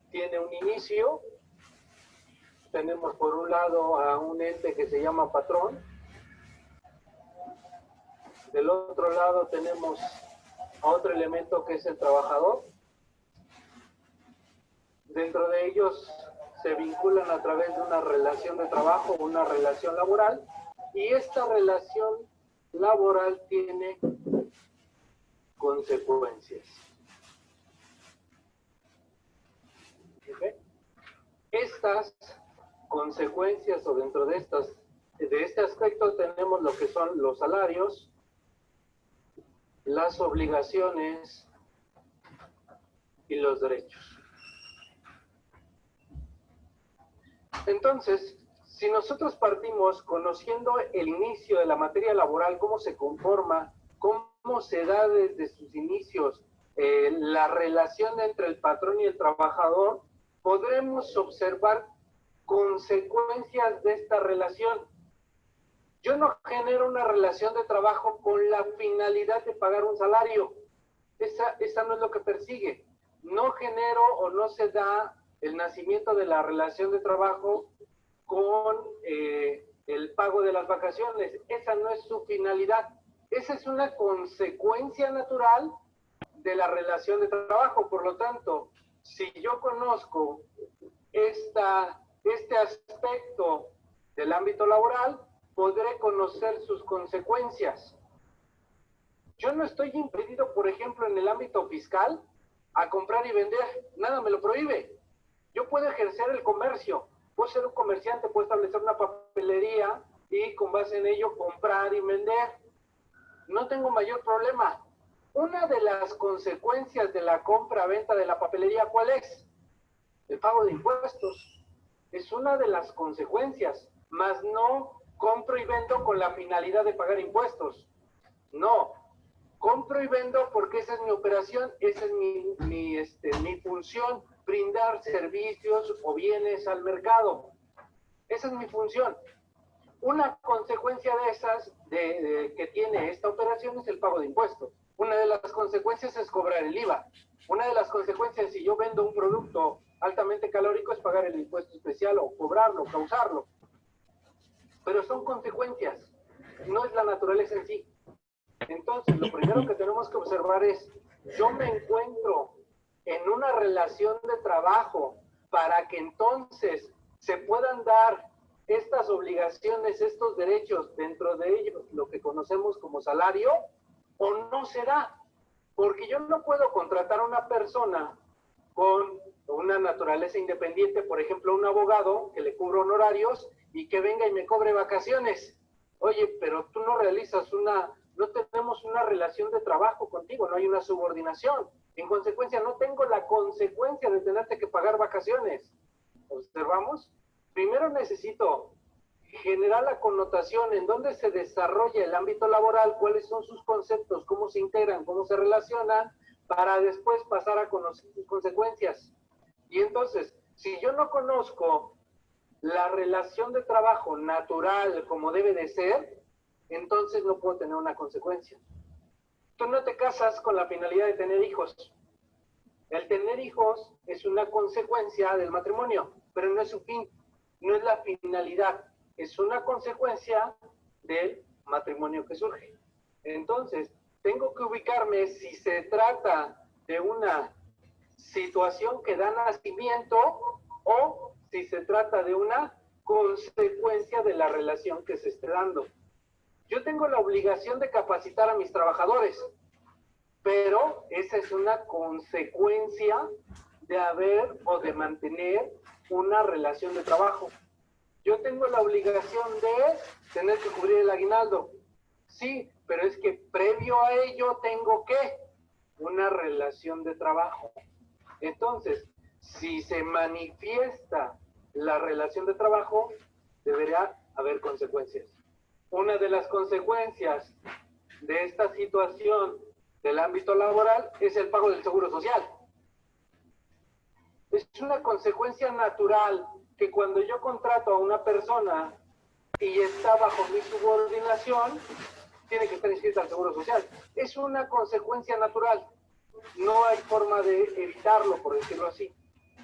tiene un inicio. Tenemos por un lado a un ente que se llama patrón. Del otro lado tenemos a otro elemento que es el trabajador. Dentro de ellos se vinculan a través de una relación de trabajo, una relación laboral, y esta relación laboral tiene consecuencias. ¿Okay? Estas consecuencias, o dentro de este aspecto tenemos lo que son los salarios, las obligaciones y los derechos. Entonces, si nosotros partimos conociendo el inicio de la materia laboral, cómo se conforma, cómo se da desde sus inicios la relación entre el patrón y el trabajador, podremos observar consecuencias de esta relación. Yo no genero una relación de trabajo con la finalidad de pagar un salario. Esa no es lo que persigue. No genero o no se da el nacimiento de la relación de trabajo con el pago de las vacaciones. Esa no es su finalidad. Esa es una consecuencia natural de la relación de trabajo. Por lo tanto, si yo conozco este aspecto del ámbito laboral, podré conocer sus consecuencias. Yo no estoy impedido, por ejemplo, en el ámbito fiscal, a comprar y vender. Nada me lo prohíbe. Yo puedo ejercer el comercio. Puedo ser un comerciante, puedo establecer una papelería y con base en ello comprar y vender. No tengo mayor problema. Una de las consecuencias de la compra-venta de la papelería, ¿cuál es? El pago de impuestos. Es una de las consecuencias, mas no compro y vendo con la finalidad de pagar impuestos. No, compro y vendo porque esa es mi operación, esa es mi función, brindar servicios o bienes al mercado. Esa es mi función. Una consecuencia de esas que tiene esta operación es el pago de impuestos. Una de las consecuencias es cobrar el IVA. Una de las consecuencias, si yo vendo un producto altamente calórico, es pagar el impuesto especial o cobrarlo, causarlo. Pero son consecuencias, no es la naturaleza en sí. Entonces, lo primero que tenemos que observar es, yo me encuentro en una relación de trabajo para que entonces se puedan dar estas obligaciones, estos derechos, dentro de ellos, lo que conocemos como salario, o no será. Porque yo no puedo contratar a una persona con una naturaleza independiente, por ejemplo, un abogado que le cubra honorarios y que venga y me cobre vacaciones. Oye, pero tú no realizas no tenemos una relación de trabajo contigo, no hay una subordinación. En consecuencia, no tengo la consecuencia de tenerte que pagar vacaciones. ¿Observamos? Primero necesito generar la connotación en dónde se desarrolla el ámbito laboral, cuáles son sus conceptos, cómo se integran, cómo se relacionan, para después pasar a conocer sus consecuencias. Y entonces, si yo no conozco la relación de trabajo natural como debe de ser, entonces no puedo tener una consecuencia. Tú no te casas con la finalidad de tener hijos. El tener hijos es una consecuencia del matrimonio, pero no es su fin, no es la finalidad, es una consecuencia del matrimonio que surge. Entonces, tengo que ubicarme si se trata de una situación que da nacimiento o si se trata de una consecuencia de la relación que se esté dando. Yo tengo la obligación de capacitar a mis trabajadores. pero esa es una consecuencia de haber o de mantener una relación de trabajo. Yo tengo la obligación de tener que cubrir el aguinaldo. Sí, pero es que previo a ello tengo que una relación de trabajo. Entonces, si se manifiesta la relación de trabajo, deberá haber consecuencias. Una de las consecuencias de esta situación del ámbito laboral es el pago del seguro social. Es una consecuencia natural que cuando yo contrato a una persona y está bajo mi subordinación, tiene que estar inscrita al seguro social. Es una consecuencia natural. No hay forma de evitarlo, por decirlo así.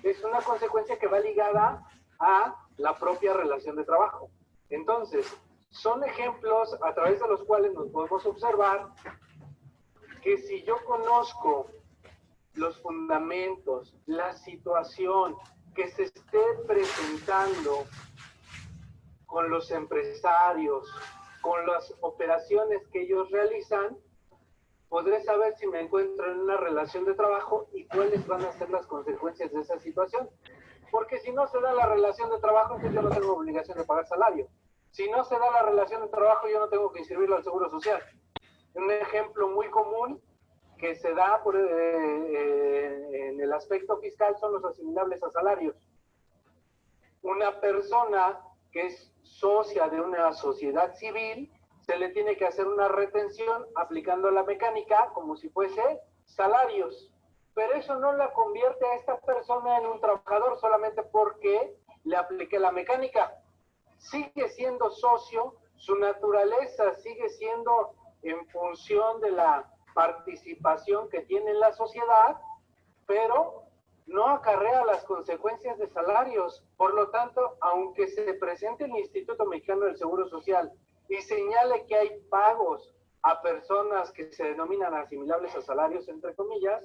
Es una consecuencia que va ligada a la propia relación de trabajo. Entonces, son ejemplos a través de los cuales nos podemos observar que si yo conozco los fundamentos, la situación que se esté presentando con los empresarios, con las operaciones que ellos realizan, podré saber si me encuentro en una relación de trabajo y cuáles van a ser las consecuencias de esa situación. Porque si no se da la relación de trabajo, entonces yo no tengo obligación de pagar salario. Si no se da la relación de trabajo, yo no tengo que inscribirlo al Seguro Social. Un ejemplo muy común que se da en el aspecto fiscal son los asimilables a salarios. Una persona que es socia de una sociedad civil, se le tiene que hacer una retención aplicando la mecánica como si fuese salarios. Pero eso no la convierte a esta persona en un trabajador solamente porque le aplique la mecánica. Sigue siendo socio, su naturaleza sigue siendo en función de la participación que tiene en la sociedad, pero no acarrea las consecuencias de salarios. Por lo tanto, aunque se presente el Instituto Mexicano del Seguro Social y señale que hay pagos a personas que se denominan asimilables a salarios, entre comillas,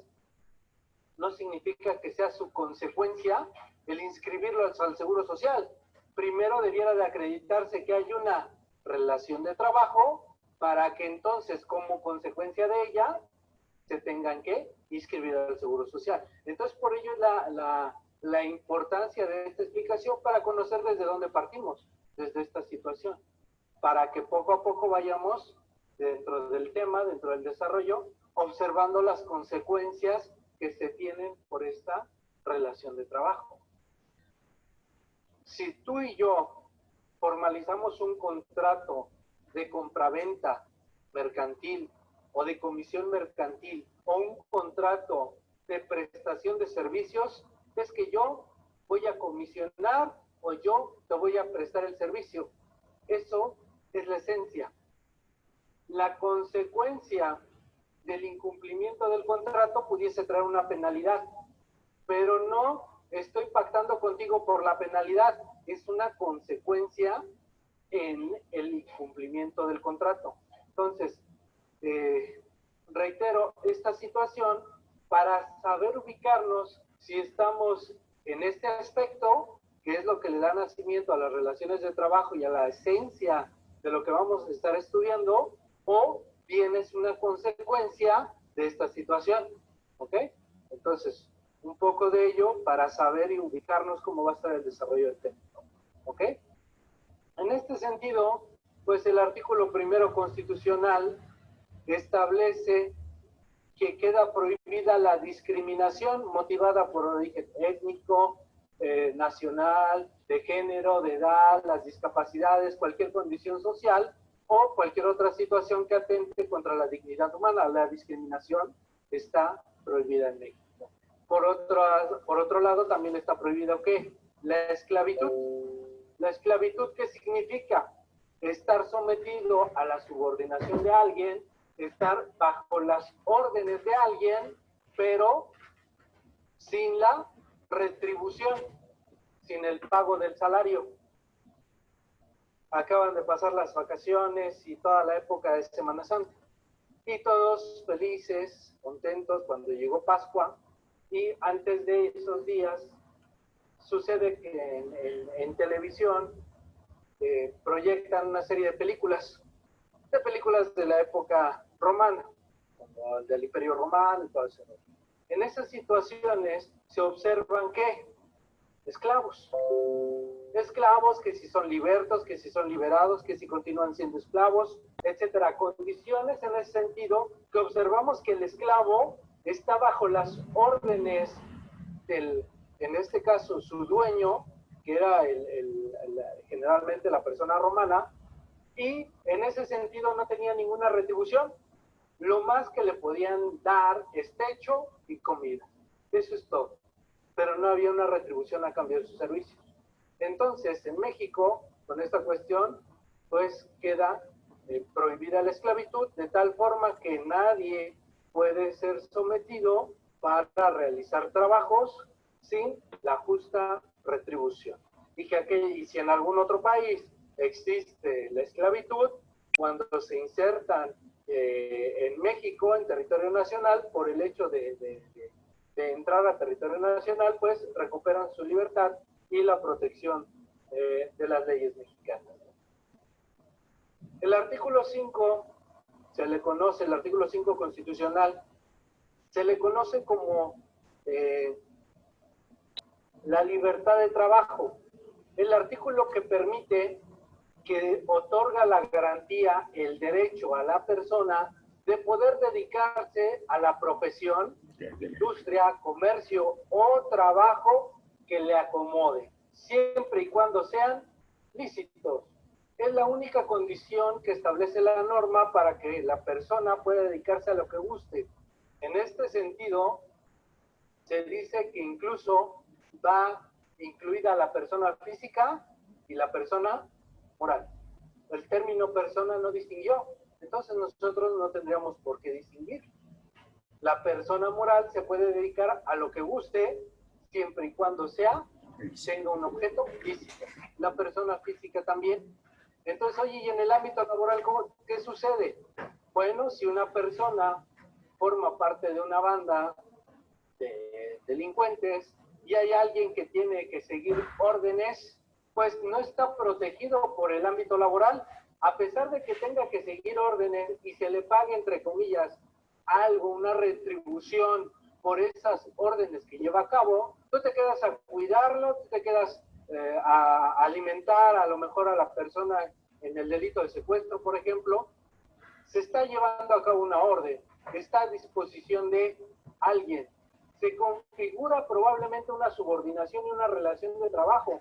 no significa que sea su consecuencia el inscribirlo al Seguro Social. Primero debiera de acreditarse que hay una relación de trabajo para que entonces, como consecuencia de ella, se tengan que inscribir al Seguro Social. Entonces, por ello la importancia de esta explicación para conocer desde dónde partimos, desde esta situación, para que poco a poco vayamos dentro del tema, dentro del desarrollo, observando las consecuencias que se tienen por esta relación de trabajo. Si tú y yo formalizamos un contrato de compraventa mercantil o de comisión mercantil o un contrato de prestación de servicios, es que yo voy a comisionar o yo te voy a prestar el servicio. Eso es la esencia. La consecuencia del incumplimiento del contrato pudiese traer una penalidad, pero no estoy pactando contigo por la penalidad, es una consecuencia en el incumplimiento del contrato. Entonces, reitero esta situación para saber ubicarnos si estamos en este aspecto, que es lo que le da nacimiento a las relaciones de trabajo y a la esencia de lo que vamos a estar estudiando, o bien es una consecuencia de esta situación, ¿ok? Entonces, un poco de ello para saber y ubicarnos cómo va a estar el desarrollo del tema, ¿ok? En este sentido, pues el artículo primero constitucional establece que queda prohibida la discriminación motivada por origen étnico, nacional, de género, de edad, las discapacidades, cualquier condición social o cualquier otra situación que atente contra la dignidad humana. La discriminación está prohibida en México. Por otro lado, también está prohibido ¿qué? La esclavitud. La esclavitud, ¿qué significa? Estar sometido a la subordinación de alguien, estar bajo las órdenes de alguien, pero sin la retribución, sin el pago del salario. Acaban de pasar las vacaciones y toda la época de Semana Santa. Y todos felices, contentos cuando llegó Pascua. Y antes de esos días, sucede que en televisión proyectan una serie de películas de la época romana. del Imperio Romano y todo eso. En esas situaciones se observan que esclavos. Esclavos que si son libertos, que si son liberados, que si continúan siendo esclavos, etcétera. Condiciones en ese sentido que observamos que el esclavo está bajo las órdenes del, en este caso, su dueño, que era generalmente la persona romana, y en ese sentido no tenía ninguna retribución. Lo más que le podían dar es techo y comida. Eso es todo. Pero no había una retribución a cambio de sus servicios. Entonces, en México, con esta cuestión, pues queda prohibida la esclavitud, de tal forma que nadie puede ser sometido para realizar trabajos sin la justa retribución. Y si en algún otro país existe la esclavitud, cuando se insertan en México, en territorio nacional, por el hecho de entrar a territorio nacional, pues recuperan su libertad y la protección de las leyes mexicanas. El artículo 5 se le conoce, el artículo 5 constitucional, se le conoce como la libertad de trabajo. El artículo que permite, que otorga la garantía, el derecho a la persona de poder dedicarse a la profesión, industria, comercio o trabajo que le acomode, siempre y cuando sean lícitos. Es la única condición que establece la norma para que la persona pueda dedicarse a lo que guste. En este sentido, se dice que incluso va incluida la persona física y la persona moral. El término persona no distinguió, entonces nosotros no tendríamos por qué distinguir. La persona moral se puede dedicar a lo que guste, siempre y cuando tenga un objeto físico. La persona física también. Entonces, oye, y en el ámbito laboral, ¿qué sucede? Bueno, si una persona forma parte de una banda de delincuentes y hay alguien que tiene que seguir órdenes, pues no está protegido por el ámbito laboral, a pesar de que tenga que seguir órdenes y se le pague, entre comillas, algo, una retribución por esas órdenes que lleva a cabo, tú te quedas a cuidarlo, tú te quedas a alimentar a lo mejor a la persona en el delito de secuestro, por ejemplo. Se está llevando a cabo una orden, está a disposición de alguien, se configura probablemente una subordinación y una relación de trabajo.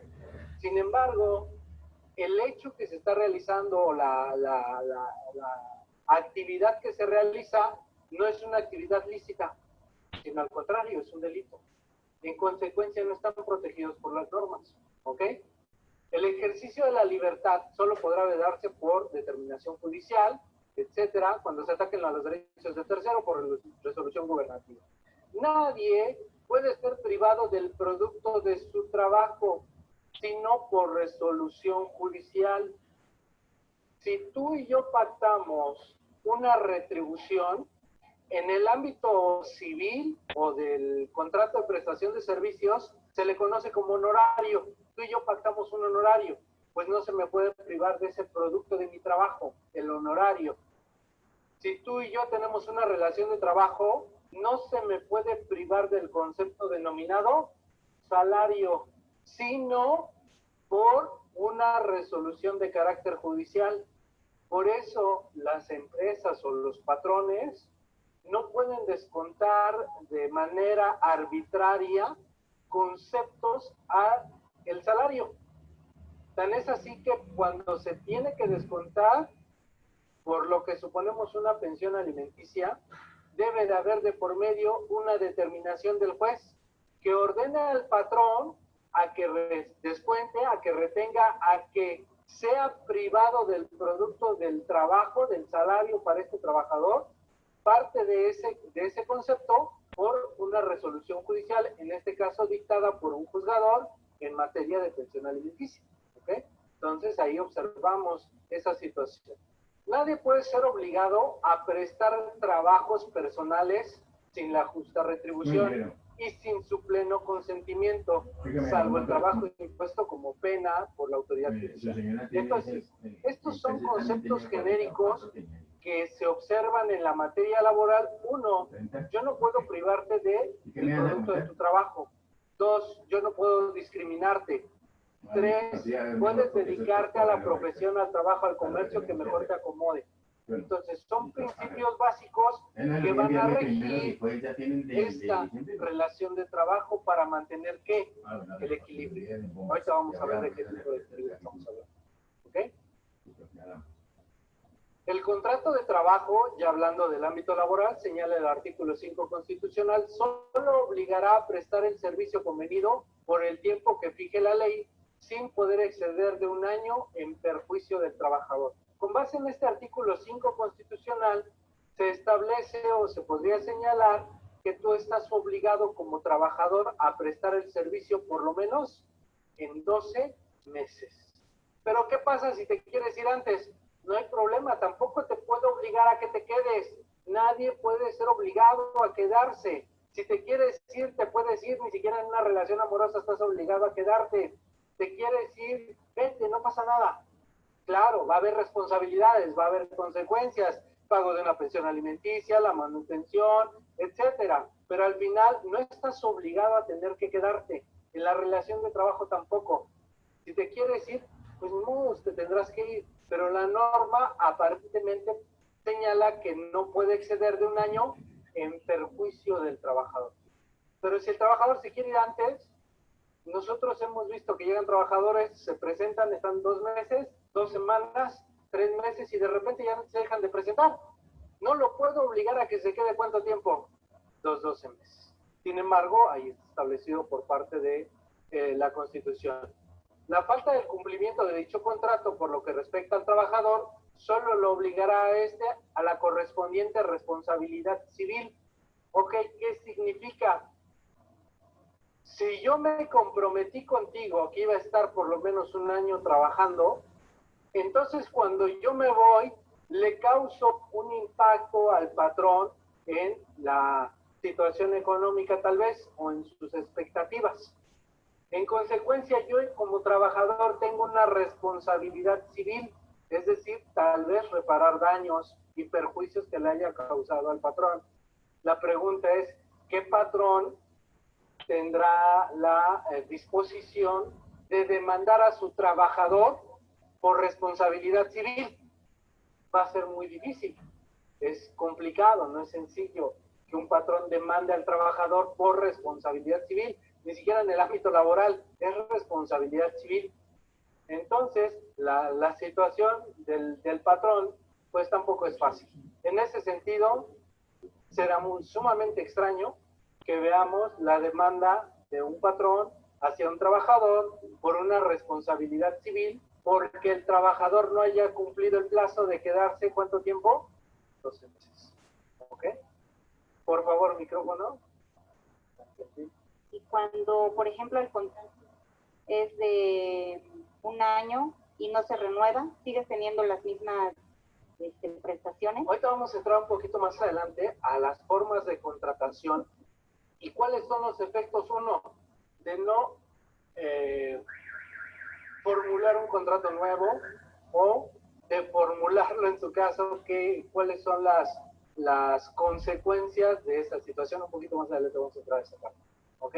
Sin embargo, el hecho que se está realizando, la actividad que se realiza, no es una actividad lícita, sino al contrario, es un delito. En consecuencia, no están protegidos por las normas, ¿ok? El ejercicio de la libertad solo podrá darse por determinación judicial, etcétera, cuando se ataquen a los derechos de tercero por resolución gubernativa. Nadie puede ser privado del producto de su trabajo, sino por resolución judicial. Si tú y yo pactamos una retribución, en el ámbito civil o del contrato de prestación de servicios, se le conoce como honorario. Tú y yo pactamos un honorario, pues no se me puede privar de ese producto de mi trabajo, el honorario. Si tú y yo tenemos una relación de trabajo, no se me puede privar del concepto denominado salario, sino por una resolución de carácter judicial. Por eso las empresas o los patrones no pueden descontar de manera arbitraria conceptos a el salario. Tan es así que cuando se tiene que descontar, por lo que suponemos una pensión alimenticia, debe de haber de por medio una determinación del juez que ordena al patrón a que descuente, a que retenga, a que sea privado del producto del trabajo, del salario para este trabajador, parte de ese concepto por una resolución judicial, en este caso dictada por un juzgador en materia de pensión alimenticia. ¿Okay? Entonces ahí observamos esa situación. Nadie puede ser obligado a prestar trabajos personales sin la justa retribución y sin su pleno consentimiento, salvo el trabajo impuesto como pena por la autoridad judicial. Entonces, estos son conceptos genéricos que se observan en la materia laboral. 1, yo no puedo privarte de el producto de tu trabajo. 2, yo no puedo discriminarte. 3, puedes dedicarte a la profesión, al trabajo, al comercio que mejor te acomode. Entonces, son principios básicos que van a regir esta relación de trabajo para mantener, ¿qué? El equilibrio. Ahorita vamos a ver de qué tipo de equilibrio estamos hablando. ¿Ok? El contrato de trabajo, ya hablando del ámbito laboral, señala el artículo 5 constitucional, solo obligará a prestar el servicio convenido por el tiempo que fije la ley, sin poder exceder de 1 año en perjuicio del trabajador. Con base en este artículo 5 constitucional, se establece o se podría señalar que tú estás obligado como trabajador a prestar el servicio por lo menos en 12 meses. Pero ¿qué pasa si te quieres ir antes? No hay problema, tampoco te puedo obligar a que te quedes. Nadie puede ser obligado a quedarse. Si te quieres ir, te puedes ir, ni siquiera en una relación amorosa estás obligado a quedarte. Te quieres ir, vete, no pasa nada. Claro, va a haber responsabilidades, va a haber consecuencias, pago de una pensión alimenticia, la manutención, etcétera. Pero al final no estás obligado a tener que quedarte. En la relación de trabajo tampoco. Si te quieres ir, pues no, te tendrás que ir. Pero la norma aparentemente señala que no puede exceder de 1 año en perjuicio del trabajador. Pero si el trabajador se quiere ir antes, nosotros hemos visto que llegan trabajadores, se presentan, están 2 meses, 2 semanas, 3 meses y de repente ya se dejan de presentar. No lo puedo obligar a que se quede ¿cuánto tiempo? 12 meses. Sin embargo, ahí está establecido por parte de la Constitución. La falta del cumplimiento de dicho contrato por lo que respecta al trabajador solo lo obligará a a la correspondiente responsabilidad civil. Ok, ¿qué significa? Si yo me comprometí contigo que iba a estar por lo menos 1 año trabajando, entonces cuando yo me voy, le causo un impacto al patrón en la situación económica tal vez o en sus expectativas. En consecuencia, yo como trabajador tengo una responsabilidad civil, es decir, tal vez reparar daños y perjuicios que le haya causado al patrón. La pregunta es, ¿qué patrón tendrá la disposición de demandar a su trabajador por responsabilidad civil? Va a ser muy difícil, es complicado, no es sencillo que un patrón demande al trabajador por responsabilidad civil, ni siquiera en el ámbito laboral, es responsabilidad civil. Entonces, la situación del patrón, pues tampoco es fácil. En ese sentido, será sumamente extraño que veamos la demanda de un patrón hacia un trabajador por una responsabilidad civil, porque el trabajador no haya cumplido el plazo de quedarse, ¿cuánto tiempo? 12 meses. ¿Ok? Por favor, micrófono. Y cuando, por ejemplo, el contrato es de 1 año y no se renueva, ¿sigues teniendo las mismas prestaciones? Ahorita vamos a entrar un poquito más adelante a las formas de contratación y cuáles son los efectos, uno, de no formular un contrato nuevo o de formularlo en su caso, cuáles son las consecuencias de esa situación. Un poquito más adelante vamos a entrar a esa parte. ¿Ok?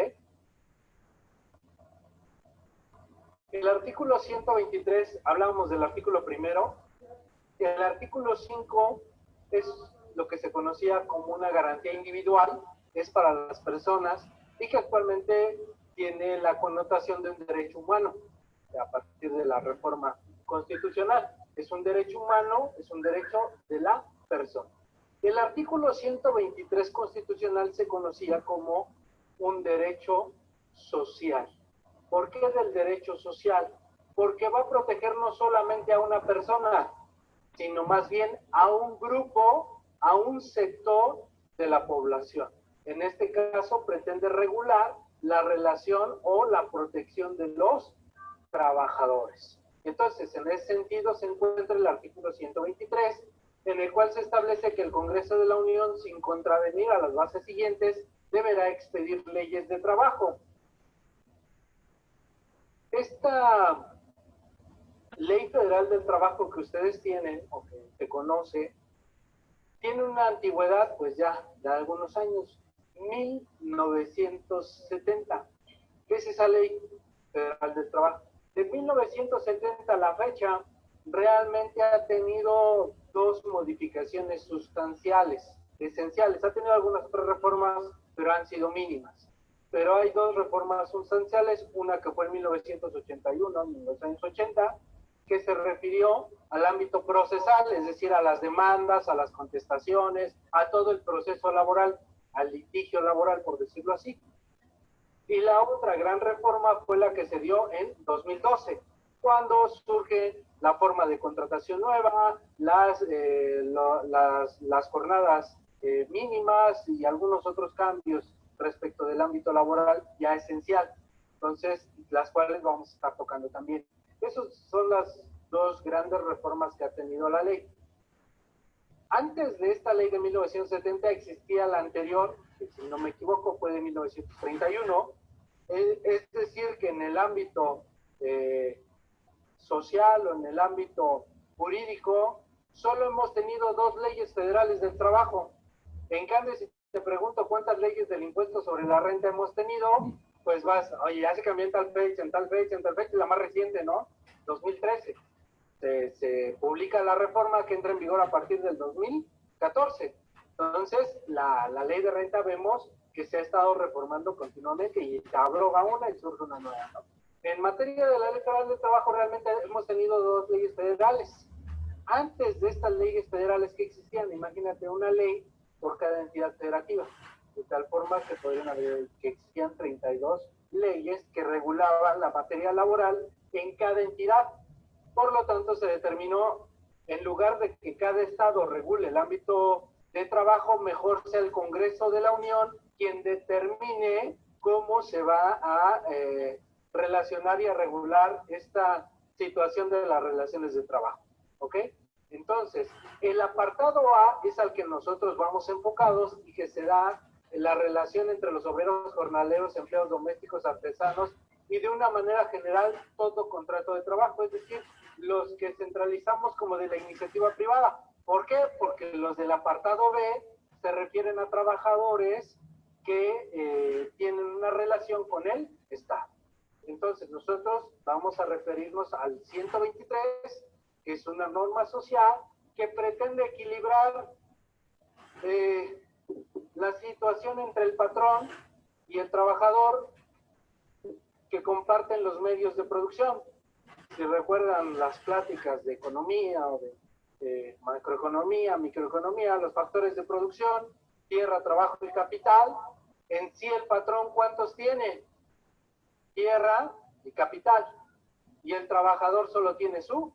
El artículo 123, hablábamos del artículo primero. El artículo 5 es lo que se conocía como una garantía individual, es para las personas y que actualmente tiene la connotación de un derecho humano a partir de la reforma constitucional. Es un derecho humano, es un derecho de la persona. El artículo 123 constitucional se conocía como un derecho social. ¿Por qué del derecho social? Porque va a proteger no solamente a una persona, sino más bien a un grupo, a un sector de la población. En este caso pretende regular la relación o la protección de los trabajadores. Entonces, en ese sentido se encuentra el artículo 123, en el cual se establece que el Congreso de la Unión, sin contravenir a las bases siguientes, deberá expedir leyes de trabajo. Esta Ley Federal del Trabajo que ustedes tienen, o que se conoce, Tiene una antigüedad, pues ya, de algunos años, 1970. ¿Qué es esa ley federal del trabajo? De 1970 a la fecha, realmente ha tenido dos modificaciones sustanciales, esenciales. Ha tenido algunas otras reformas, pero han sido mínimas. Pero hay dos reformas sustanciales, una que fue en 1981, 1980, que se refirió al ámbito procesal, es decir, a las demandas, a las contestaciones, a todo el proceso laboral, al litigio laboral, por decirlo así. Y la otra gran reforma fue la que se dio en 2012, cuando surge la forma de contratación nueva, las jornadas mínimas y algunos otros cambios respecto del ámbito laboral ya esencial. Entonces, las cuales vamos a estar tocando también. Esas son las dos grandes reformas que ha tenido la ley. Antes de esta ley de 1970 existía la anterior, que si no me equivoco fue de 1931, es decir, que en el ámbito social o en el ámbito jurídico solo hemos tenido dos leyes federales del trabajo. En cambio, si te pregunto cuántas leyes del impuesto sobre la renta hemos tenido, pues vas, oye, ya se cambió en tal fecha, en tal fecha, en tal fecha, la más reciente, ¿no? 2013. Se publica la reforma que entra en vigor a partir del 2014. Entonces, la ley de renta vemos que se ha estado reformando continuamente y se abroga una y surge una nueva, ¿no? En materia de la ley federal del trabajo, realmente hemos tenido dos leyes federales. Antes de estas leyes federales que existían, imagínate una ley por cada entidad federativa, de tal forma que podrían haber, que existían 32 leyes que regulaban la materia laboral en cada entidad. Por lo tanto, se determinó, en lugar de que cada estado regule el ámbito de trabajo, mejor sea el Congreso de la Unión quien determine cómo se va a relacionar y a regular esta situación de las relaciones de trabajo. ¿Ok? Entonces, el apartado A es al que nosotros vamos enfocados y que se da la relación entre los obreros, jornaleros, empleados domésticos, artesanos y de una manera general todo contrato de trabajo, es decir, los que centralizamos como de la iniciativa privada. ¿Por qué? Porque los del apartado B se refieren a trabajadores que tienen una relación con el Estado. Entonces, nosotros vamos a referirnos al 123, que es una norma social que pretende equilibrar la situación entre el patrón y el trabajador que comparten los medios de producción. Si recuerdan las pláticas de economía o de macroeconomía, microeconomía, los factores de producción, tierra, trabajo y capital, en sí el patrón, ¿cuántos tiene? Tierra y capital. Y el trabajador solo tiene su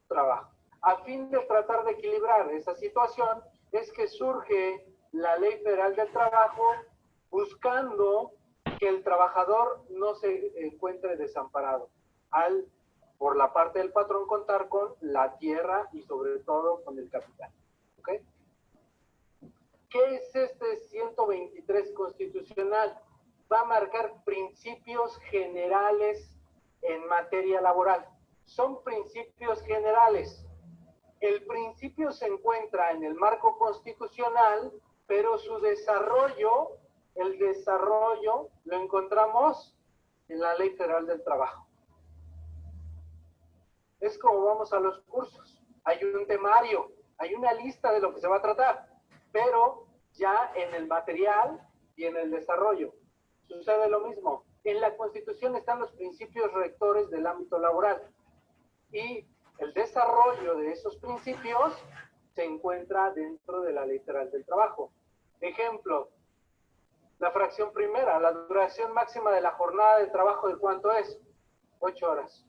trabajo. A fin de tratar de equilibrar esa situación, es que surge la Ley Federal del Trabajo buscando que el trabajador no se encuentre desamparado al, por la parte del patrón, contar con la tierra y sobre todo con el capital. ¿Ok? ¿Qué es este 123 constitucional? Va a marcar principios generales en materia laboral. Son principios generales. El principio se encuentra en el marco constitucional, pero su desarrollo, el desarrollo lo encontramos en la Ley Federal del Trabajo. Es como vamos a los cursos. Hay un temario, hay una lista de lo que se va a tratar, pero ya en el material y en el desarrollo sucede lo mismo. En la Constitución están los principios rectores del ámbito laboral y el desarrollo de esos principios se encuentra dentro de la Ley Federal del Trabajo. Ejemplo, la fracción primera, la duración máxima de la jornada de trabajo, ¿de cuánto es? 8 horas.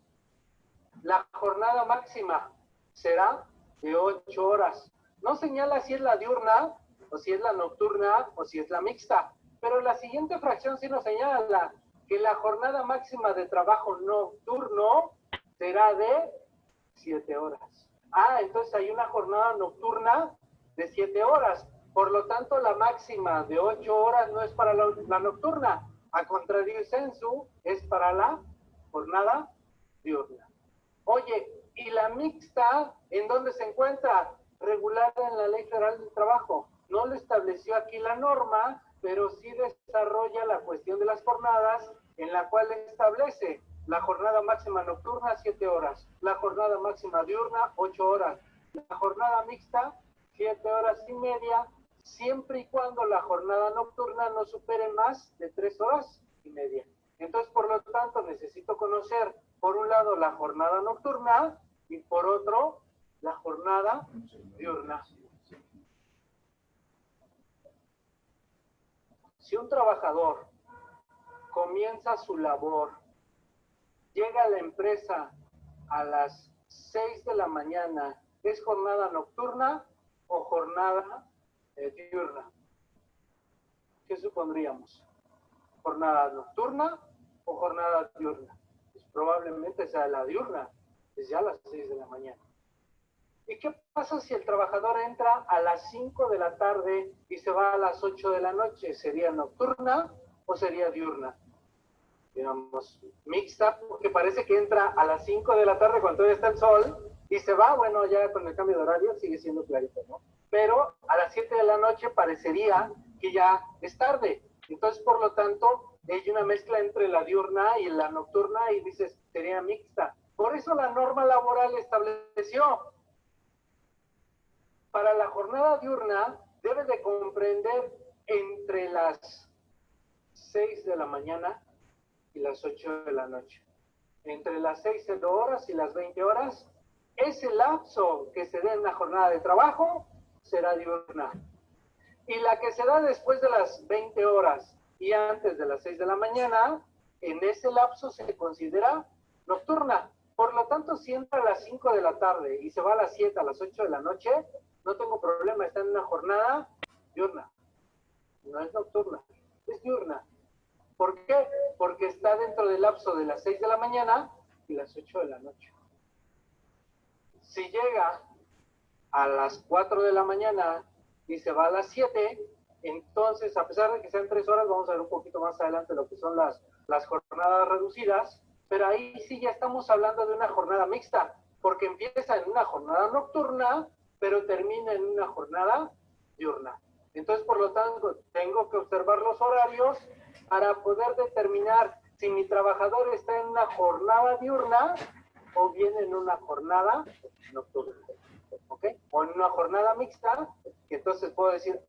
La jornada máxima será de 8 horas. No señala si es la diurna, o si es la nocturna, o si es la mixta. Pero la siguiente fracción sí nos señala que la jornada máxima de trabajo nocturno será de 7 horas. Ah, entonces hay una jornada nocturna de 7 horas. Por lo tanto, la máxima de 8 horas no es para la nocturna. A contrario sensu, es para la jornada diurna. Oye, ¿y la mixta en dónde se encuentra? regulada en la Ley Federal del Trabajo. No lo estableció aquí la norma, pero sí desarrolla la cuestión de las jornadas, en la cual establece la jornada máxima nocturna 7 horas, la jornada máxima diurna 8 horas, la jornada mixta 7 horas y media, siempre y cuando la jornada nocturna no supere más de 3 horas y media. Entonces, por lo tanto, necesito conocer, por un lado, la jornada nocturna y por otro, la jornada diurna. Si un trabajador comienza su labor, llega a la empresa a las 6 de la mañana, ¿es jornada nocturna o jornada diurna? ¿Qué supondríamos? ¿Jornada nocturna o jornada diurna? Pues probablemente sea la diurna, es ya a las 6 de la mañana. ¿Y qué pasa si el trabajador entra a las 5 de la tarde y se va a las 8 de la noche? ¿Sería nocturna o sería diurna? Digamos, mixta, porque parece que entra a las 5 de la tarde cuando todavía está el sol y se va, bueno, ya con el cambio de horario sigue siendo clarito, ¿no? Pero a las 7 de la noche parecería que ya es tarde. Entonces, por lo tanto, hay una mezcla entre la diurna y la nocturna y dices, sería mixta. Por eso la norma laboral estableció, para la jornada diurna debe de comprender entre las 6 de la mañana y las 8 de la noche. Entre las 6 horas y las 20 horas, ese lapso que se dé en la jornada de trabajo será diurna. Y la que se da después de las 20 horas y antes de las 6 de la mañana, en ese lapso se considera nocturna. Por lo tanto, si entra a las 5 de la tarde y se va a las 7, a las 8 de la noche, no tengo problema, está en una jornada diurna. No es nocturna, es diurna. ¿Por qué? Porque está dentro del lapso de las 6 de la mañana y las 8 de la noche. Si llega a las 4 de la mañana y se va a las 7, entonces, a pesar de que sean 3 horas, vamos a ver un poquito más adelante lo que son las jornadas reducidas, pero ahí sí ya estamos hablando de una jornada mixta, porque empieza en una jornada nocturna, pero termina en una jornada diurna. Entonces, por lo tanto, tengo que observar los horarios para poder determinar si mi trabajador está en una jornada diurna o bien en una jornada nocturna. ¿Ok? O en una jornada mixta, que entonces puedo decir,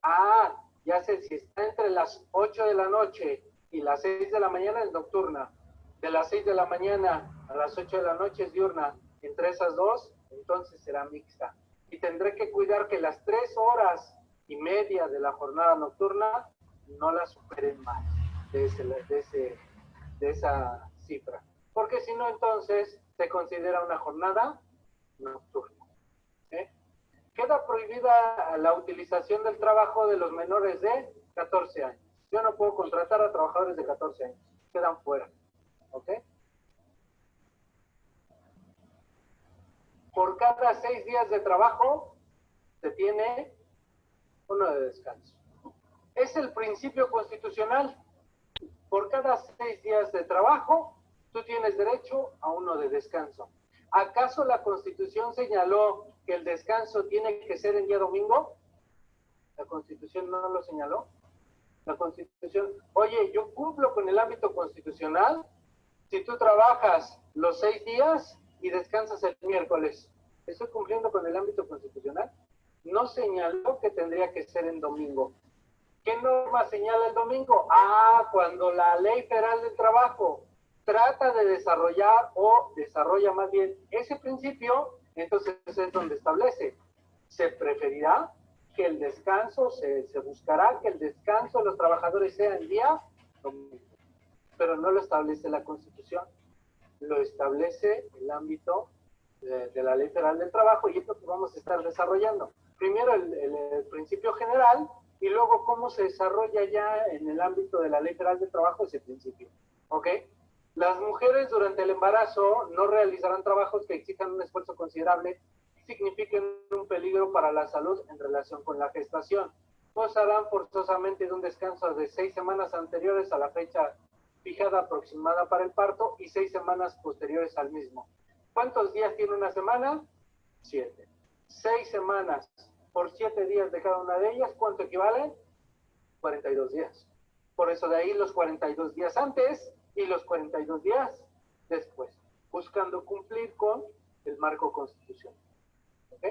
ya sé, si está entre las 8 de la noche y las 6 de la mañana es nocturna. De las 6 de la mañana a las 8 de la noche es diurna. Entre esas dos, entonces será mixta. Y tendré que cuidar que las 3 horas y media de la jornada nocturna no la superen más de esa cifra. Porque si no, entonces se considera una jornada nocturna. Queda prohibida la utilización del trabajo de los menores de 14 años. Yo no puedo contratar a trabajadores de 14 años. Quedan fuera. ¿Ok? Por cada 6 días de trabajo se tiene uno de descanso. Es el principio constitucional. Por cada 6 días de trabajo, tú tienes derecho a uno de descanso. ¿Acaso la Constitución señaló que el descanso tiene que ser en día domingo? ¿La Constitución no lo señaló? La Constitución, oye, yo cumplo con el ámbito constitucional si tú trabajas los 6 días y descansas el miércoles. ¿Estoy cumpliendo con el ámbito constitucional? No señaló que tendría que ser en domingo. ¿Qué norma señala el domingo? Cuando la Ley Federal del Trabajo trata de desarrollar o desarrolla más bien ese principio, entonces es donde establece. Se preferirá que el descanso, se buscará que el descanso de los trabajadores sea en día domingo. Pero no lo establece la Constitución, lo establece el ámbito de la Ley Federal del Trabajo, y es lo que vamos a estar desarrollando. Primero el principio general y luego cómo se desarrolla ya en el ámbito de la Ley Federal del Trabajo ese principio. ¿Ok? Las mujeres durante el embarazo no realizarán trabajos que exijan un esfuerzo considerable y signifiquen un peligro para la salud en relación con la gestación. Gozarán forzosamente de un descanso de 6 semanas anteriores a la fecha fijada aproximada para el parto y 6 semanas posteriores al mismo. ¿Cuántos días tiene una semana? 7. 6 semanas por 7 días de cada una de ellas, ¿cuánto equivale? 42 días. Por eso de ahí los 42 días antes y los 42 días después, buscando cumplir con el marco constitucional. ¿Ok?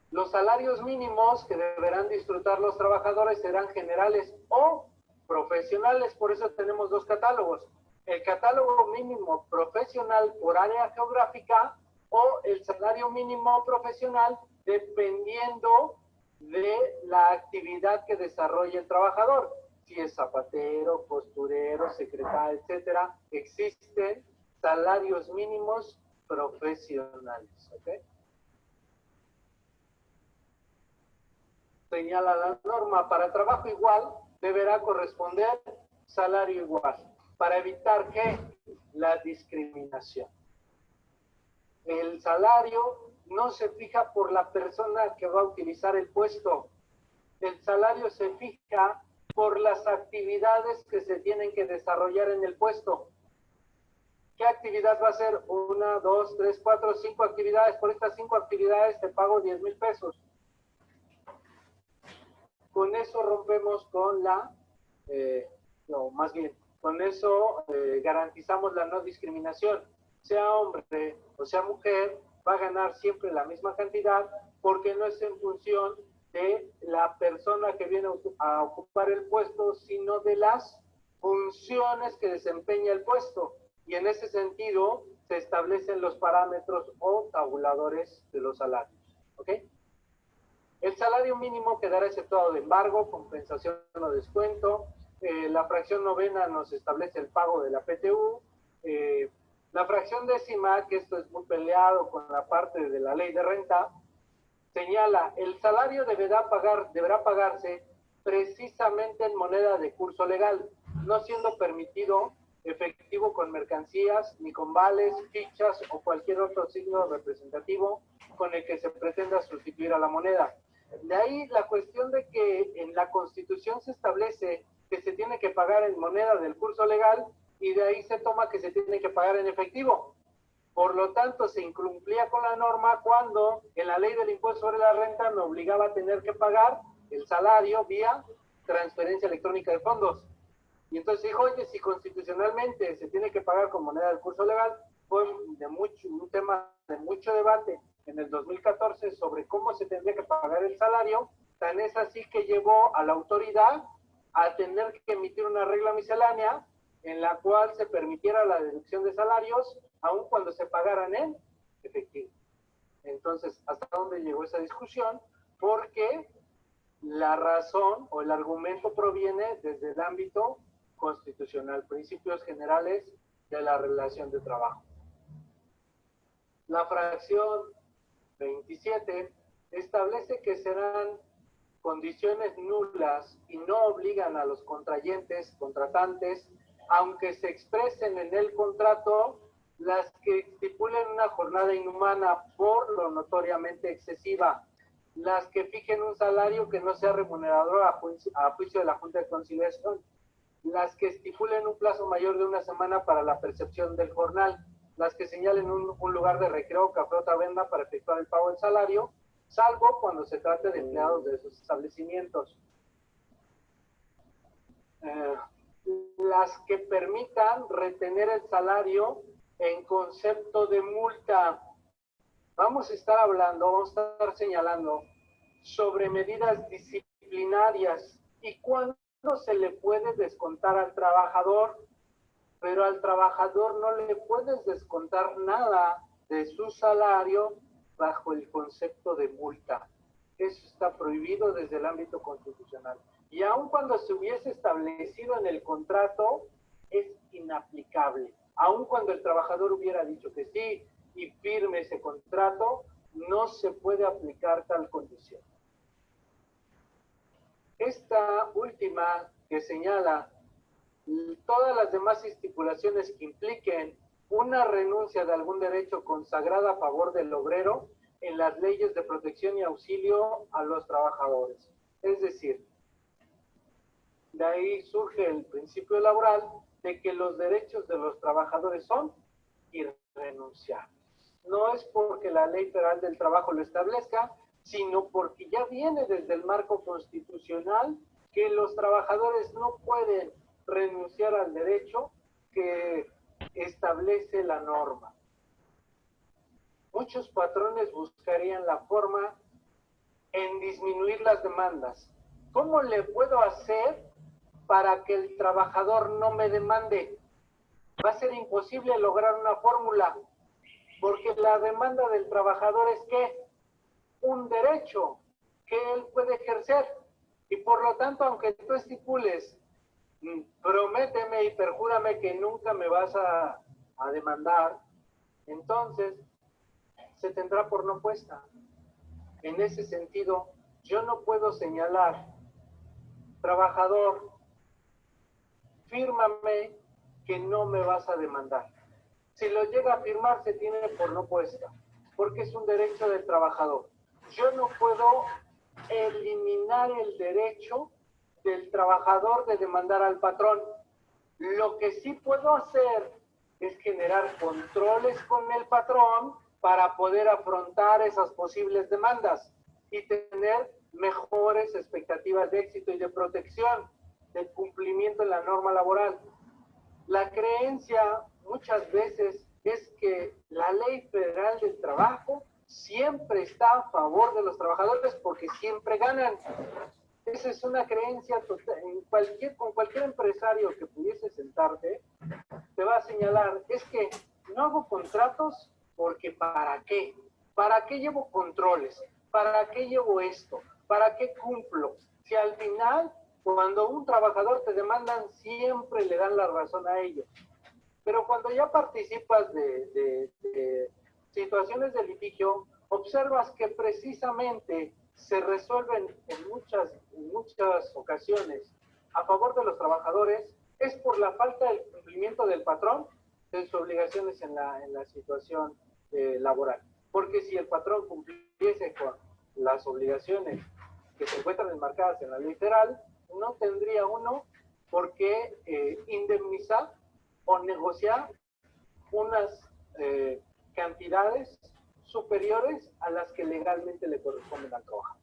Los salarios mínimos que deberán disfrutar los trabajadores serán generales o profesionales, por eso tenemos dos catálogos. El catálogo mínimo profesional por área geográfica o el salario mínimo profesional dependiendo de la actividad que desarrolle el trabajador. Si es zapatero, costurero, secretario, etcétera, existen salarios mínimos profesionales. ¿Ok? Señala la norma, para trabajo igual deberá corresponder salario igual, para evitar que la discriminación. El salario no se fija por la persona que va a utilizar el puesto. El salario se fija por las actividades que se tienen que desarrollar en el puesto. ¿Qué actividad va a ser? 1, 2, 3, 4, 5 actividades. Por estas 5 actividades te pago 10,000 pesos. Con eso rompemos con la, más bien, con eso garantizamos la no discriminación. Sea hombre o sea mujer, va a ganar siempre la misma cantidad porque no es en función de la persona que viene a ocupar el puesto, sino de las funciones que desempeña el puesto. Y en ese sentido se establecen los parámetros o tabuladores de los salarios. ¿Ok? El salario mínimo quedará exceptuado de embargo, compensación o descuento. La fracción novena nos establece el pago de la PTU. La fracción décima, que esto es muy peleado con la parte de la ley de renta, señala, el salario deberá pagarse precisamente en moneda de curso legal, no siendo permitido efectivo con mercancías, ni con vales, fichas o cualquier otro signo representativo con el que se pretenda sustituir a la moneda. De ahí la cuestión de que en la Constitución se establece que se tiene que pagar en moneda del curso legal y de ahí se toma que se tiene que pagar en efectivo. Por lo tanto, se incumplía con la norma cuando en la ley del impuesto sobre la renta me obligaba a tener que pagar el salario vía transferencia electrónica de fondos. Y entonces dijo, oye, si constitucionalmente se tiene que pagar con moneda del curso legal, fue un tema de mucho debate en el 2014 sobre cómo se tendría que pagar el salario, tan es así que llevó a la autoridad a tener que emitir una regla miscelánea en la cual se permitiera la deducción de salarios aun cuando se pagaran en efectivo. Entonces, ¿hasta dónde llegó esa discusión? Porque la razón o el argumento proviene desde el ámbito constitucional, principios generales de la relación de trabajo. La fracción 27 establece que serán condiciones nulas y no obligan a los contratantes, aunque se expresen en el contrato, las que estipulen una jornada inhumana por lo notoriamente excesiva, las que fijen un salario que no sea remunerador a juicio de la Junta de Conciliación, las que estipulen un plazo mayor de una semana para la percepción del jornal, las que señalen un lugar de recreo, café o taberna para efectuar el pago del salario, salvo cuando se trate de empleados de esos establecimientos. Las que permitan retener el salario en concepto de multa. Vamos a estar hablando, vamos a estar señalando sobre medidas disciplinarias y cuándo se le puede descontar al trabajador, pero al trabajador no le puedes descontar nada de su salario bajo el concepto de multa. Eso está prohibido desde el ámbito constitucional. Y aun cuando se hubiese establecido en el contrato, es inaplicable. Aun cuando el trabajador hubiera dicho que sí y firme ese contrato, no se puede aplicar tal condición. Esta última que señala todas las demás estipulaciones que impliquen una renuncia de algún derecho consagrada a favor del obrero en las leyes de protección y auxilio a los trabajadores. Es decir, de ahí surge el principio laboral de que los derechos de los trabajadores son irrenunciables. no es porque la Ley Federal del Trabajo lo establezca, sino porque ya viene desde el marco constitucional que los trabajadores no pueden renunciar al derecho que establece la norma. Muchos patrones buscarían la forma en disminuir las demandas. ¿Cómo le puedo hacer para que el trabajador no me demande? Va a ser imposible lograr una fórmula, porque la demanda del trabajador es ¿qué? Un derecho que él puede ejercer. Y por lo tanto, aunque tú estipules, prométeme y perjúrame que nunca me vas a demandar, entonces se tendrá por no puesta. En ese sentido, yo no puedo señalar, trabajador, fírmame que no me vas a demandar. Si lo llega a firmar, se tiene por no puesta, porque es un derecho del trabajador. Yo no puedo eliminar el derecho del trabajador de demandar al patrón. Lo que sí puedo hacer es generar controles con el patrón para poder afrontar esas posibles demandas y tener mejores expectativas de éxito y de protección del cumplimiento de la norma laboral. La creencia muchas veces es que la Ley Federal del Trabajo siempre está a favor de los trabajadores porque siempre ganan. Esa es una creencia total. Con cualquier empresario que pudiese sentarte, te va a señalar, es que no hago contratos porque ¿para qué? ¿Para qué llevo controles? ¿Para qué llevo esto? ¿Para qué cumplo? Si al final, cuando un trabajador te demandan, siempre le dan la razón a ellos. Pero cuando ya participas de situaciones de litigio, observas que precisamente se resuelven en muchas ocasiones a favor de los trabajadores, es por la falta del cumplimiento del patrón de sus obligaciones en la situación laboral. Porque si el patrón cumpliese con las obligaciones que se encuentran enmarcadas en la ley federal, no tendría uno por qué indemnizar o negociar unas cantidades superiores a las que legalmente le corresponden al trabajador.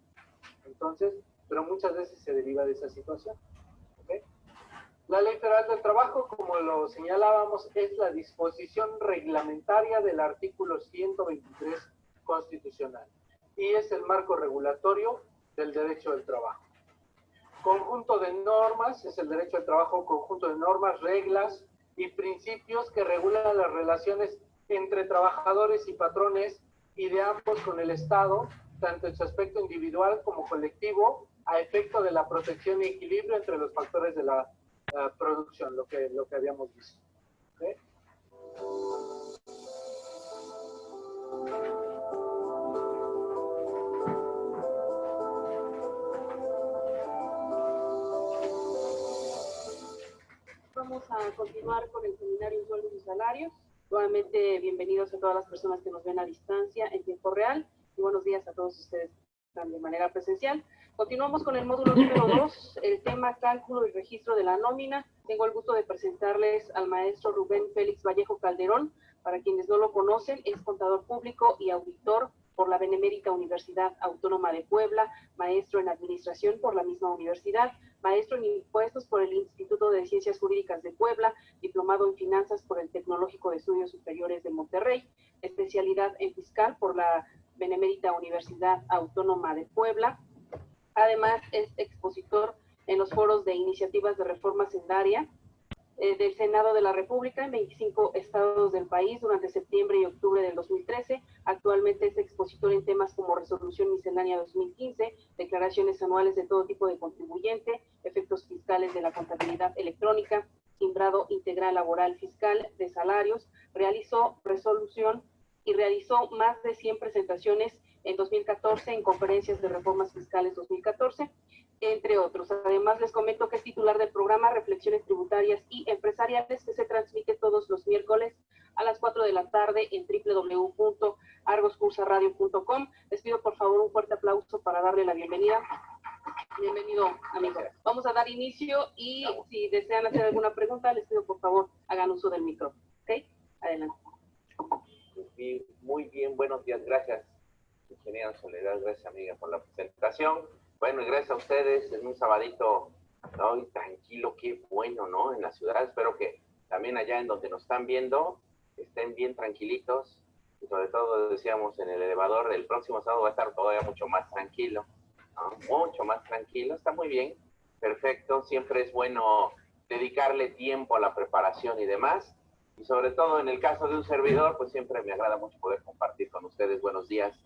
Entonces, pero muchas veces se deriva de esa situación. ¿Okay? La Ley Federal del Trabajo, como lo señalábamos, es la disposición reglamentaria del artículo 123 constitucional y es el marco regulatorio del derecho del trabajo. Conjunto de normas, es el derecho del trabajo, conjunto de normas, reglas y principios que regulan las relaciones entre trabajadores y patrones y de ambos con el Estado, tanto en su aspecto individual como colectivo, a efecto de la protección y equilibrio entre los factores de la producción, lo que habíamos visto. ¿Okay? Vamos a continuar con el seminario en sueldos y salarios. Nuevamente, bienvenidos a todas las personas que nos ven a distancia en tiempo real y buenos días a todos ustedes de manera presencial. Continuamos con el módulo número 2, el tema cálculo y registro de la nómina. Tengo el gusto de presentarles al maestro Rubén Félix Vallejo Calderón. Para quienes no lo conocen, es contador público y auditor por la Benemérita Universidad Autónoma de Puebla, maestro en administración por la misma universidad, maestro en impuestos por el Instituto de Ciencias Jurídicas de Puebla, diplomado en finanzas por el Tecnológico de Estudios Superiores de Monterrey, especialidad en fiscal por la Benemérita Universidad Autónoma de Puebla. Además, es expositor en los foros de iniciativas de reforma sendaria del Senado de la República en 25 estados del país durante septiembre y octubre del 2013. Actualmente es expositor en temas como Resolución Miscelánea 2015, declaraciones anuales de todo tipo de contribuyente, efectos fiscales de la contabilidad electrónica, timbrado integral laboral fiscal de salarios. Realizó resolución y realizó más de 100 presentaciones en 2014 en conferencias de reformas fiscales 2014, entre otros. Además, les comento que es titular del programa Reflexiones Tributarias y Empresariales, que se transmite todos los miércoles a las 4 de la tarde en www.argoscursaradio.com. Les pido por favor un fuerte aplauso para darle la bienvenida. Bienvenido, amigo. Vamos a dar inicio y si desean hacer alguna pregunta, les pido por favor hagan uso del micro. ¿Ok? Adelante. muy bien, buenos días, gracias, ingeniera Soledad, gracias amiga por la presentación. Bueno, y gracias a ustedes, en un sabadito hoy tranquilo, qué bueno, ¿no? En la ciudad, espero que también allá en donde nos están viendo, estén bien tranquilitos, y sobre todo decíamos en el elevador, el próximo sábado va a estar todavía mucho más tranquilo, ¿no? Mucho más tranquilo, está muy bien, perfecto, siempre es bueno dedicarle tiempo a la preparación y demás, y sobre todo en el caso de un servidor, pues siempre me agrada mucho poder compartir con ustedes. Buenos días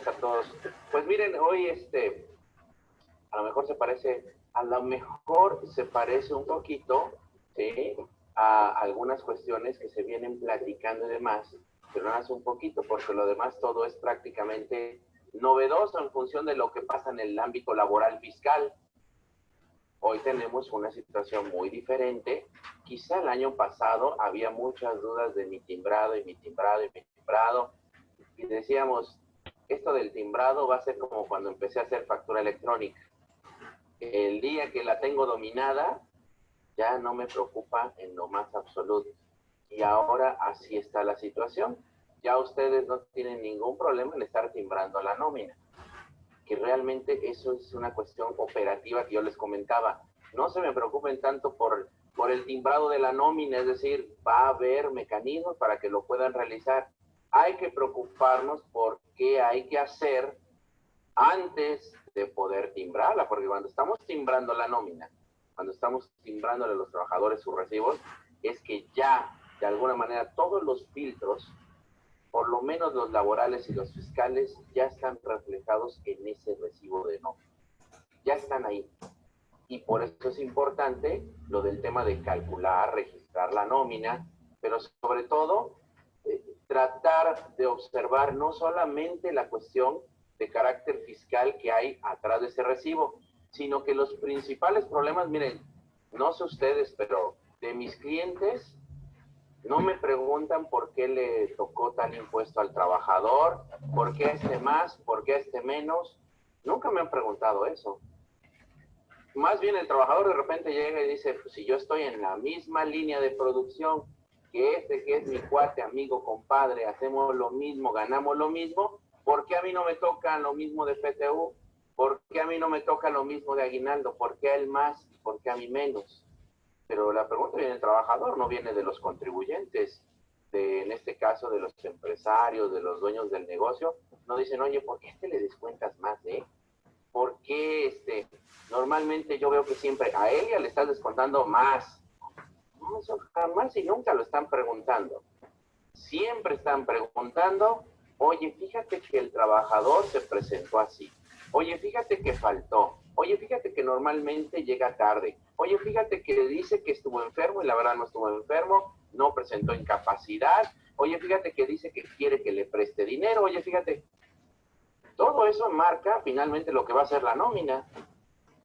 a todos. Pues miren, hoy a lo mejor se parece un poquito, ¿sí?, a algunas cuestiones que se vienen platicando y demás, pero nada más un poquito, porque lo demás todo es prácticamente novedoso en función de lo que pasa en el ámbito laboral fiscal. Hoy tenemos una situación muy diferente. Quizá el año pasado había muchas dudas de mi timbrado, y decíamos, esto del timbrado va a ser como cuando empecé a hacer factura electrónica. El día que la tengo dominada, ya no me preocupa en lo más absoluto. Y ahora así está la situación. Ya ustedes no tienen ningún problema en estar timbrando la nómina. Que realmente eso es una cuestión operativa que yo les comentaba. No se me preocupen tanto por el timbrado de la nómina, es decir, va a haber mecanismos para que lo puedan realizar. Hay que preocuparnos por qué hay que hacer antes de poder timbrarla, porque cuando estamos timbrando la nómina, cuando estamos timbrándole a los trabajadores sus recibos, es que ya, de alguna manera, todos los filtros, por lo menos los laborales y los fiscales, ya están reflejados en ese recibo de nómina. Ya están ahí. Y por eso es importante lo del tema de calcular, registrar la nómina, pero sobre todo, tratar de observar no solamente la cuestión de carácter fiscal que hay atrás de ese recibo, sino que los principales problemas, miren, no sé ustedes, pero de mis clientes no me preguntan por qué le tocó tal impuesto al trabajador, por qué más, por qué menos. Nunca me han preguntado eso. Más bien el trabajador de repente llega y dice, pues si yo estoy en la misma línea de producción que que es mi cuate, amigo, compadre, hacemos lo mismo, ganamos lo mismo, ¿por qué a mí no me toca lo mismo de PTU? ¿Por qué a mí no me toca lo mismo de aguinaldo? ¿Por qué a él más? ¿Por qué a mí menos? Pero la pregunta viene del trabajador, no viene de los contribuyentes, en este caso de los empresarios, de los dueños del negocio. No dicen, oye, ¿por qué le descuentas más, ¿Por qué normalmente yo veo que siempre a él ya le estás descontando más? No, eso jamás y nunca lo están preguntando. Siempre están preguntando, oye, fíjate que el trabajador se presentó así. Oye, fíjate que faltó. Oye, fíjate que normalmente llega tarde. Oye, fíjate que dice que estuvo enfermo y la verdad no estuvo enfermo, no presentó incapacidad. Oye, fíjate que dice que quiere que le preste dinero. Oye, fíjate, todo eso marca finalmente lo que va a ser la nómina.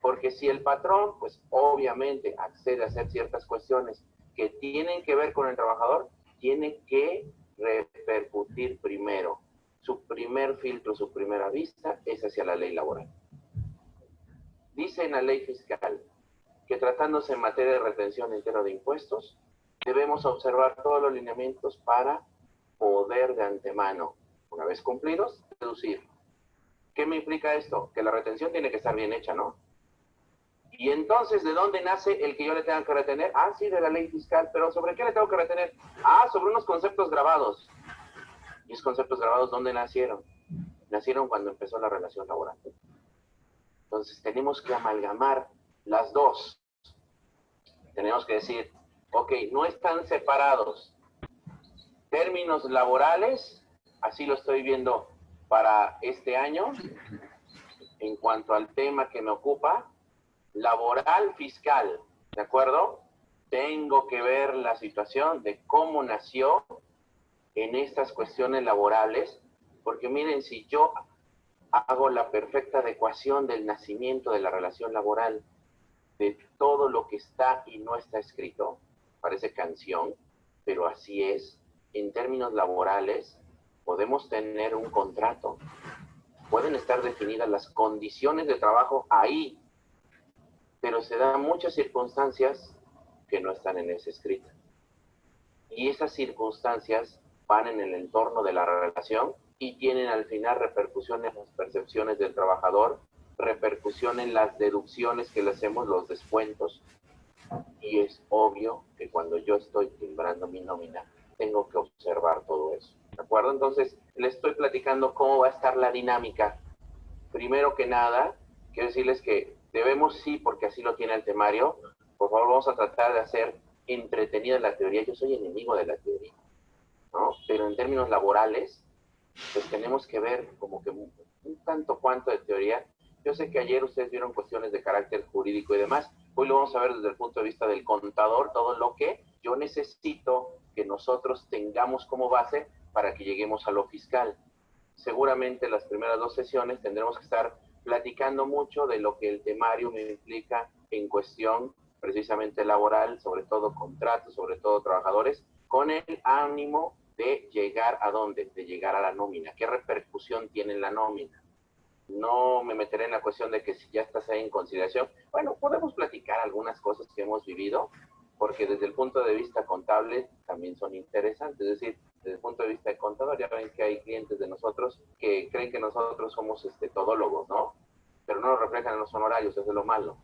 Porque si el patrón, pues obviamente accede a hacer ciertas cuestiones que tienen que ver con el trabajador, tiene que repercutir primero. Su primer filtro, su primera vista es hacia la ley laboral. Dice en la ley fiscal que tratándose en materia de retención entera de impuestos, debemos observar todos los lineamientos para poder de antemano, una vez cumplidos, deducir. ¿Qué me implica esto? Que la retención tiene que estar bien hecha, ¿no? Y entonces, ¿de dónde nace el que yo le tenga que retener? Ah, sí, de la ley fiscal, pero ¿sobre qué le tengo que retener? Ah, sobre unos conceptos grabados. ¿Y esos conceptos grabados dónde nacieron? Nacieron cuando empezó la relación laboral. Entonces, tenemos que amalgamar las dos. Tenemos que decir, ok, no están separados. Términos laborales, así lo estoy viendo para este año, en cuanto al tema que me ocupa, laboral fiscal, ¿de acuerdo? Tengo que ver la situación de cómo nació en estas cuestiones laborales, porque miren, si yo hago la perfecta adecuación del nacimiento de la relación laboral, de todo lo que está y no está escrito, parece canción, pero así es, en términos laborales, podemos tener un contrato, pueden estar definidas las condiciones de trabajo ahí, pero se dan muchas circunstancias que no están en ese escrito. Y esas circunstancias van en el entorno de la relación y tienen al final repercusión en las percepciones del trabajador, repercusión en las deducciones que le hacemos, los descuentos. Y es obvio que cuando yo estoy timbrando mi nómina, tengo que observar todo eso. ¿De acuerdo? Entonces, les estoy platicando cómo va a estar la dinámica. Primero que nada, quiero decirles que debemos, sí, porque así lo tiene el temario, por favor vamos a tratar de hacer entretenida la teoría. Yo soy enemigo de la teoría, ¿no? Pero en términos laborales, pues tenemos que ver como que un tanto cuanto de teoría. Yo sé que ayer ustedes vieron cuestiones de carácter jurídico y demás. Hoy lo vamos a ver desde el punto de vista del contador, todo lo que yo necesito que nosotros tengamos como base para que lleguemos a lo fiscal. Seguramente las primeras 2 sesiones tendremos que estar platicando mucho de lo que el temario me implica en cuestión precisamente laboral, sobre todo contratos, sobre todo trabajadores, con el ánimo de llegar a dónde, de llegar a la nómina. ¿Qué repercusión tiene la nómina? No me meteré en la cuestión de que si ya estás ahí en consideración. Bueno, podemos platicar algunas cosas que hemos vivido, porque desde el punto de vista contable también son interesantes. Es decir, desde el punto de vista de contador, ya ven que hay clientes de nosotros que creen que nosotros somos todólogos, ¿no? Pero no lo reflejan en los honorarios, eso es lo malo,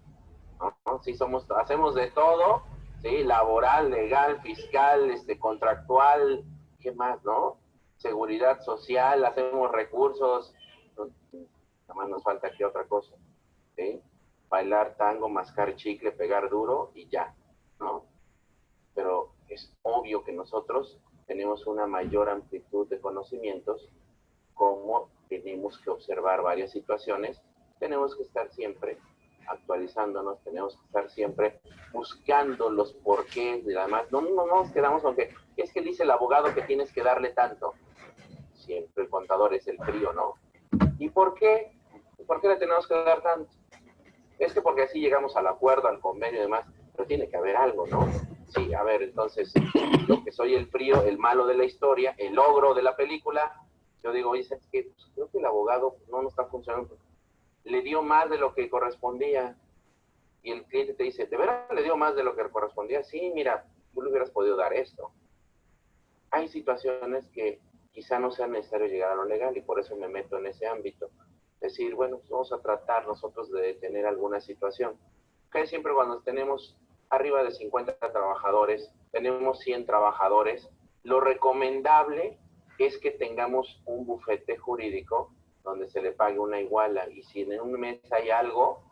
¿no? Sí, hacemos de todo, ¿sí? Laboral, legal, fiscal, contractual, ¿qué más, no? Seguridad social, hacemos recursos, nada más nos falta aquí otra cosa, ¿sí? Bailar tango, mascar chicle, pegar duro y ya, ¿no? Pero es obvio que nosotros tenemos una mayor amplitud de conocimientos, como tenemos que observar varias situaciones, tenemos que estar siempre actualizándonos, tenemos que estar siempre buscando los porqués de la más. No nos quedamos con que es que dice el abogado que tienes que darle tanto. Siempre el contador es el frío, ¿no? ¿Y por qué? ¿Por qué le tenemos que dar tanto? Es que porque así llegamos al acuerdo, al convenio y demás, pero tiene que haber algo, ¿no? Sí, a ver, entonces, yo que soy el frío, el malo de la historia, el ogro de la película, yo digo, oye, ¿sabes qué? Pues creo que el abogado no está funcionando. Le dio más de lo que correspondía. Y el cliente te dice, ¿de verdad le dio más de lo que correspondía? Sí, mira, tú le hubieras podido dar esto. Hay situaciones que quizá no sea necesario llegar a lo legal y por eso me meto en ese ámbito. Decir, bueno, pues vamos a tratar nosotros de detener alguna situación. Que siempre cuando tenemos arriba de 50 trabajadores, tenemos 100 trabajadores, lo recomendable es que tengamos un bufete jurídico donde se le pague una iguala, y si en un mes hay algo,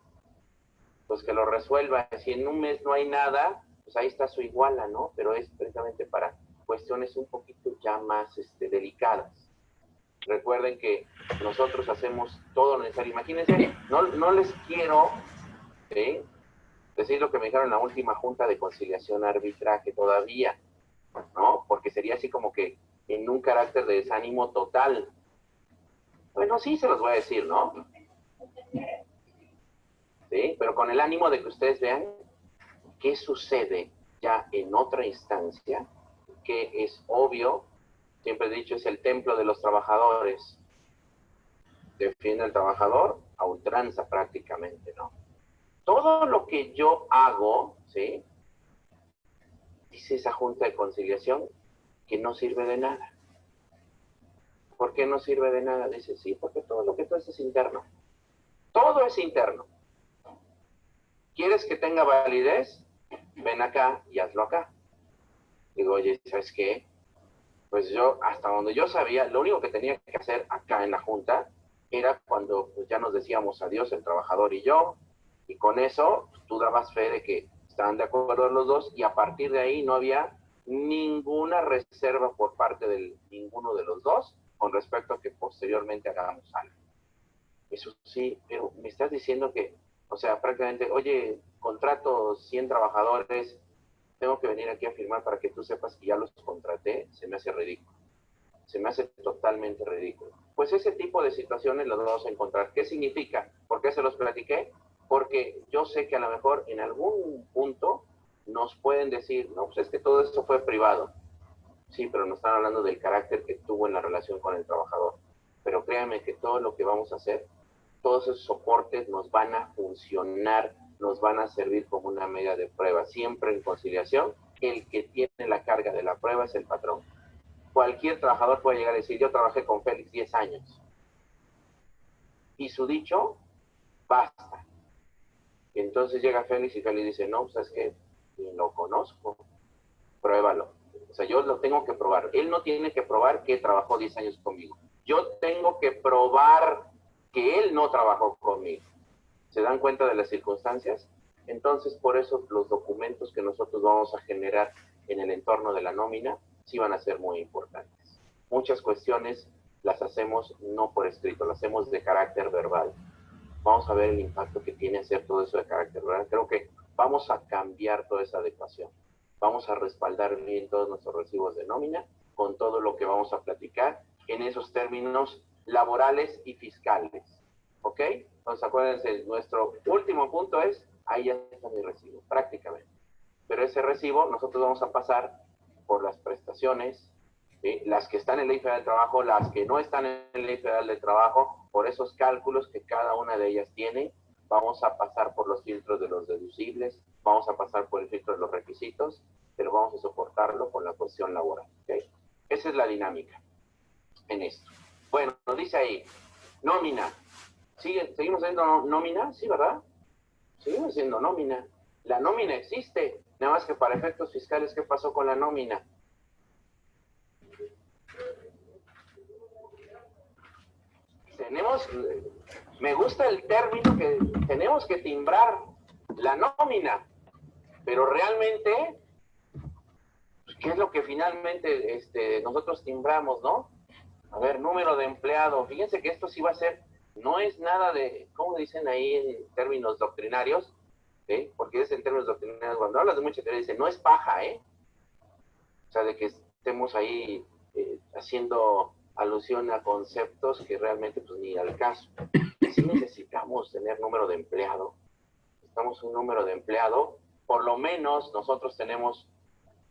pues que lo resuelva. Si en un mes no hay nada, pues ahí está su iguala, ¿no? Pero es precisamente para cuestiones un poquito ya más delicadas. Recuerden que nosotros hacemos todo lo necesario. Imagínense, no les quiero decir lo que me dijeron en la última junta de conciliación arbitraje todavía, ¿no? Porque sería así como que en un carácter de desánimo total. Bueno, sí se los voy a decir, ¿no? Sí, pero con el ánimo de que ustedes vean qué sucede ya en otra instancia, que es obvio, siempre he dicho, es el templo de los trabajadores. Defiende al trabajador a ultranza prácticamente, ¿no? Todo lo que yo hago, ¿sí? Dice esa junta de conciliación que no sirve de nada. ¿Por qué no sirve de nada? Dice, sí, porque todo lo que tú haces es interno. Todo es interno. ¿Quieres que tenga validez? Ven acá y hazlo acá. Digo, oye, ¿sabes qué? Pues yo, hasta donde yo sabía, lo único que tenía que hacer acá en la junta era cuando pues, ya nos decíamos adiós el trabajador y yo, y con eso tú dabas fe de que estaban de acuerdo los dos, y a partir de ahí no había ninguna reserva por parte de ninguno de los dos con respecto a que posteriormente hagamos algo. Eso sí, pero me estás diciendo que, o sea, prácticamente, oye, contrato 100 trabajadores, tengo que venir aquí a firmar para que tú sepas que ya los contraté. Se me hace ridículo. Se me hace totalmente ridículo. Pues ese tipo de situaciones las vamos a encontrar. ¿Qué significa? ¿Por qué se los platiqué? Porque yo sé que a lo mejor en algún punto nos pueden decir, no, pues es que todo esto fue privado. Sí, pero nos están hablando del carácter que tuvo en la relación con el trabajador. Pero créanme que todo lo que vamos a hacer, todos esos soportes nos van a funcionar, nos van a servir como una medida de prueba. Siempre en conciliación, el que tiene la carga de la prueba es el patrón. cualquier trabajador puede llegar a decir, yo trabajé con Félix 10 años. Y su dicho, basta. Y entonces llega Félix y Félix dice, no, ¿sabes qué? Ni lo conozco. Pruébalo. O sea, yo lo tengo que probar. Él no tiene que probar que trabajó 10 años conmigo. Yo tengo que probar que él no trabajó conmigo. ¿Se dan cuenta de las circunstancias? Entonces, por eso los documentos que nosotros vamos a generar en el entorno de la nómina sí van a ser muy importantes. Muchas cuestiones las hacemos no por escrito, las hacemos de carácter verbal. Vamos a ver el impacto que tiene hacer todo eso de carácter verbal. Creo que vamos a cambiar toda esa adecuación. Vamos a respaldar bien todos nuestros recibos de nómina con todo lo que vamos a platicar en esos términos laborales y fiscales. ¿Ok? Entonces, acuérdense, nuestro último punto es, ahí ya está mi recibo, prácticamente. Pero ese recibo nosotros vamos a pasar por las prestaciones, ¿sí? Las que están en Ley Federal del Trabajo, las que no están en Ley Federal del Trabajo, por esos cálculos que cada una de ellas tiene, vamos a pasar por los filtros de los deducibles, vamos a pasar por el filtro de los requisitos, pero vamos a soportarlo con la cuestión laboral. ¿Okay? Esa es la dinámica en esto. Bueno, nos dice ahí, nómina. ¿Seguimos haciendo nómina? Sí, ¿verdad? Seguimos haciendo nómina. La nómina existe, nada más que para efectos fiscales, ¿qué pasó con la nómina? Me gusta el término que tenemos que timbrar la nómina, pero realmente, ¿qué es lo que finalmente nosotros timbramos, no? A ver, número de empleado. Fíjense que esto sí va a ser, no es nada de, ¿cómo dicen ahí en términos doctrinarios? ¿Sí? Porque es en términos doctrinarios, cuando hablas de mucha teoría, dicen, no es paja, ¿eh? O sea, de que estemos ahí haciendo alusión a conceptos que realmente pues ni al caso. Sí necesitamos tener número de empleado. Necesitamos un número de empleado. Por lo menos nosotros tenemos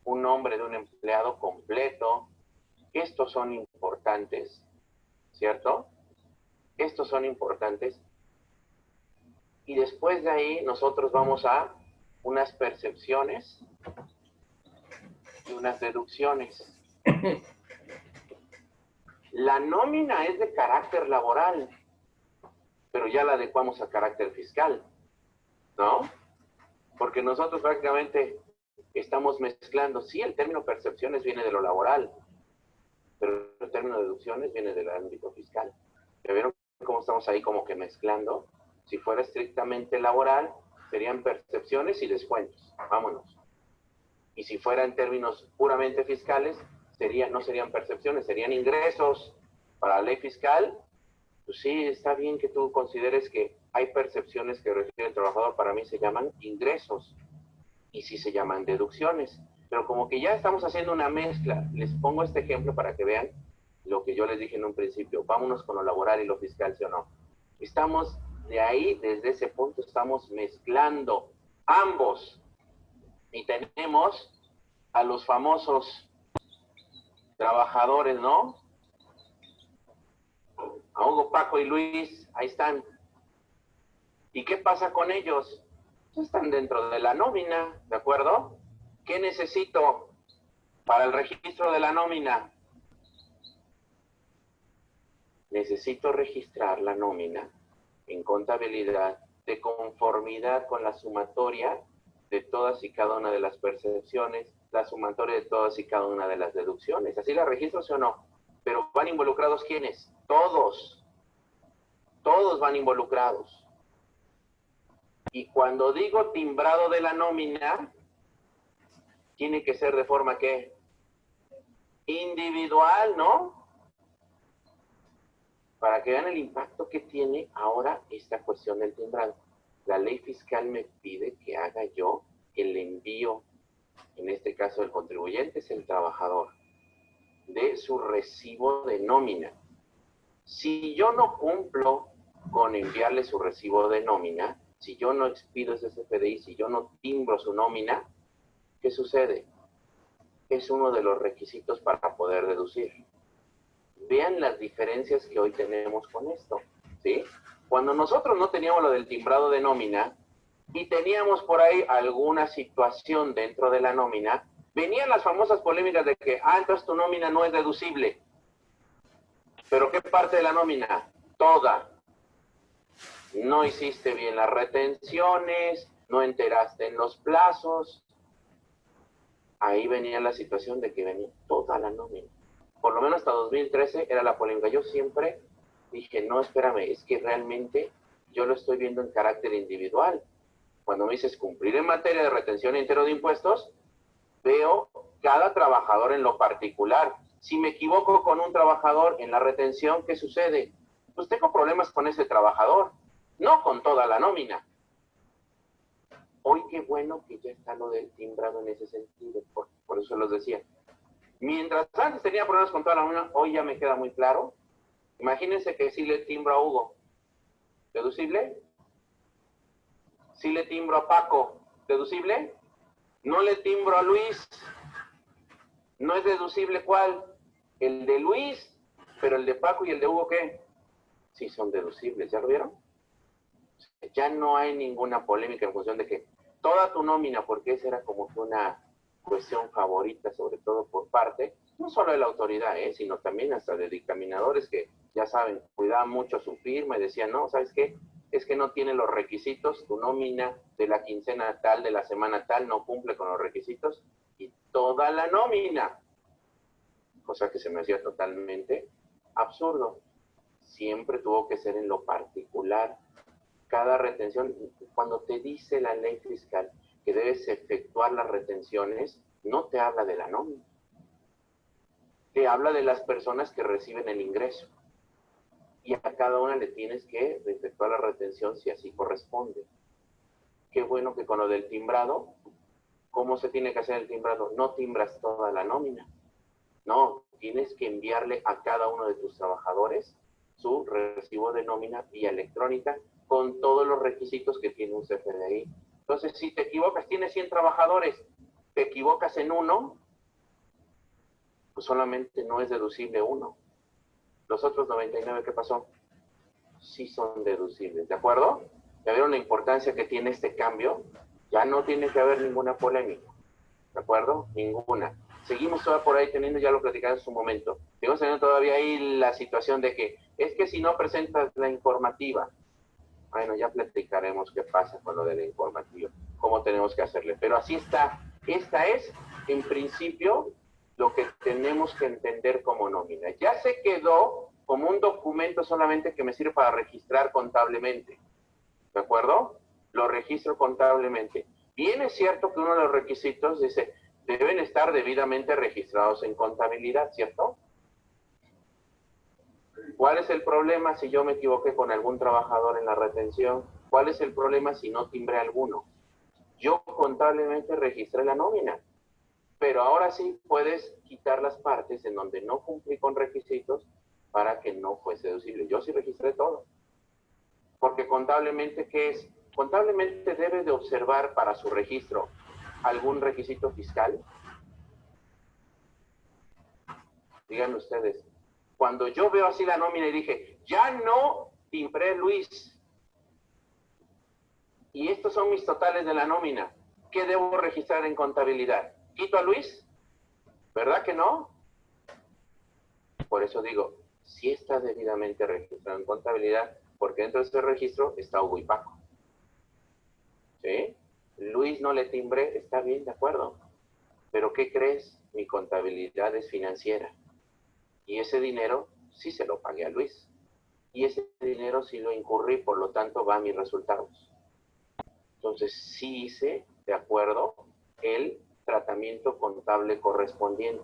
un nombre de un empleado completo. Estos son importantes, ¿cierto? Estos son importantes. Y después de ahí nosotros vamos a unas percepciones y unas deducciones. La nómina es de carácter laboral, pero ya la adecuamos a carácter fiscal, ¿no? Porque nosotros prácticamente estamos mezclando, sí, el término percepciones viene de lo laboral, pero el término deducciones viene del ámbito fiscal. ¿Ya vieron cómo estamos ahí como que mezclando? Si fuera estrictamente laboral, serían percepciones y descuentos. Vámonos. Y si fuera en términos puramente fiscales, no serían percepciones, serían ingresos. Para la ley fiscal, pues sí, está bien que tú consideres que hay percepciones que recibe el trabajador, para mí se llaman ingresos. Y sí se llaman deducciones. Pero como que ya estamos haciendo una mezcla, les pongo este ejemplo para que vean lo que yo les dije en un principio. Vámonos con lo laboral y lo fiscal, ¿sí o no? Estamos de ahí, desde ese punto, estamos mezclando ambos. Y tenemos a los famosos trabajadores, ¿no? A Hugo, Paco y Luis, ahí están. ¿Y qué pasa con ellos? Están dentro de la nómina, ¿de acuerdo? ¿Qué necesito para el registro de la nómina? Necesito registrar la nómina en contabilidad de conformidad con la sumatoria de todas y cada una de las percepciones, la sumatoria de todas y cada una de las deducciones. ¿Así la registro, sí o no? Pero ¿van involucrados quiénes? Todos. Todos van involucrados. Y cuando digo timbrado de la nómina, tiene que ser de forma ¿qué? Individual, ¿no? Para que vean el impacto que tiene ahora esta cuestión del timbrado. La ley fiscal me pide que haga yo el envío, en este caso el contribuyente es el trabajador, de su recibo de nómina. Si yo no cumplo con enviarle su recibo de nómina, si yo no expido ese CFDI, si yo no timbro su nómina, ¿qué sucede? Es uno de los requisitos para poder deducir. Vean las diferencias que hoy tenemos con esto, ¿sí? Cuando nosotros no teníamos lo del timbrado de nómina y teníamos por ahí alguna situación dentro de la nómina, Venían las famosas polémicas de que, entonces tu nómina no es deducible. ¿Pero qué parte de la nómina? Toda. No hiciste bien las retenciones, no enteraste en los plazos. Ahí venía la situación de que venía toda la nómina. Por lo menos hasta 2013 era la polémica. Yo siempre dije, no, espérame, es que realmente yo lo estoy viendo en carácter individual. Cuando me dices cumplir en materia de retención e entero de impuestos, veo cada trabajador en lo particular. Si me equivoco con un trabajador en la retención, ¿qué sucede? Pues tengo problemas con ese trabajador, no con toda la nómina. Hoy qué bueno que ya está lo del timbrado en ese sentido, por eso los decía. Mientras antes tenía problemas con toda la nómina, hoy ya me queda muy claro. Imagínense que si le timbro a Hugo, ¿deducible? Si le timbro a Paco, ¿deducible? No le timbro a Luis. ¿No es deducible cuál? El de Luis, pero el de Paco y el de Hugo, ¿qué? Sí son deducibles, ¿ya lo vieron? Ya no hay ninguna polémica en función de que toda tu nómina, porque esa era como que una cuestión favorita, sobre todo por parte, no solo de la autoridad, sino también hasta de dictaminadores que, ya saben, cuidaban mucho su firma y decían, no, ¿sabes qué? Es que no tiene los requisitos, tu nómina de la quincena tal, de la semana tal, no cumple con los requisitos, y toda la nómina. Cosa que se me hacía totalmente absurdo. Siempre tuvo que ser en lo particular. Cada retención, cuando te dice la ley fiscal que debes efectuar las retenciones, no te habla de la nómina. Te habla de las personas que reciben el ingreso. Y a cada una le tienes que efectuar la retención si así corresponde. Qué bueno que con lo del timbrado, ¿cómo se tiene que hacer el timbrado? No timbras toda la nómina. No, tienes que enviarle a cada uno de tus trabajadores su recibo de nómina vía electrónica con todos los requisitos que tiene un CFDI. Entonces, si te equivocas, tienes 100 trabajadores, te equivocas en uno, pues solamente no es deducible uno. Los otros 99, ¿qué pasó? Sí son deducibles, ¿de acuerdo? ¿Ya vieron la importancia que tiene este cambio? Ya no tiene que haber ninguna polémica, ¿de acuerdo? Ninguna. Seguimos todavía por ahí teniendo, ya lo platicaba en su momento, seguimos teniendo todavía ahí la situación de que, es que si no presentas la informativa, bueno, ya platicaremos qué pasa con lo de la informativa, cómo tenemos que hacerle, pero así está. Esta es, en principio, lo que tenemos que entender como nómina. Ya se quedó como un documento solamente que me sirve para registrar contablemente, ¿de acuerdo? Lo registro contablemente. Bien es cierto que uno de los requisitos dice, deben estar debidamente registrados en contabilidad, ¿cierto? ¿Cuál es el problema si yo me equivoqué con algún trabajador en la retención? ¿Cuál es el problema si no timbré alguno? Yo contablemente registré la nómina, pero ahora sí puedes quitar las partes en donde no cumplí con requisitos para que no fuese deducible. Yo sí registré todo. Porque contablemente, ¿qué es? Contablemente debe de observar para su registro algún requisito fiscal. Díganme ustedes. Cuando yo veo así la nómina y dije, ya no timbré Luis, y estos son mis totales de la nómina, ¿qué debo registrar en contabilidad? ¿Quito a Luis? ¿Verdad que no? Por eso digo, sí está debidamente registrado en contabilidad, porque dentro de ese registro está Hugo y Paco. ¿Sí? Luis no le timbré, está bien, de acuerdo. Pero ¿qué crees? Mi contabilidad es financiera. Y ese dinero sí se lo pagué a Luis. Y ese dinero sí lo incurrí, por lo tanto va a mis resultados. Entonces sí hice, de acuerdo, el tratamiento contable correspondiente.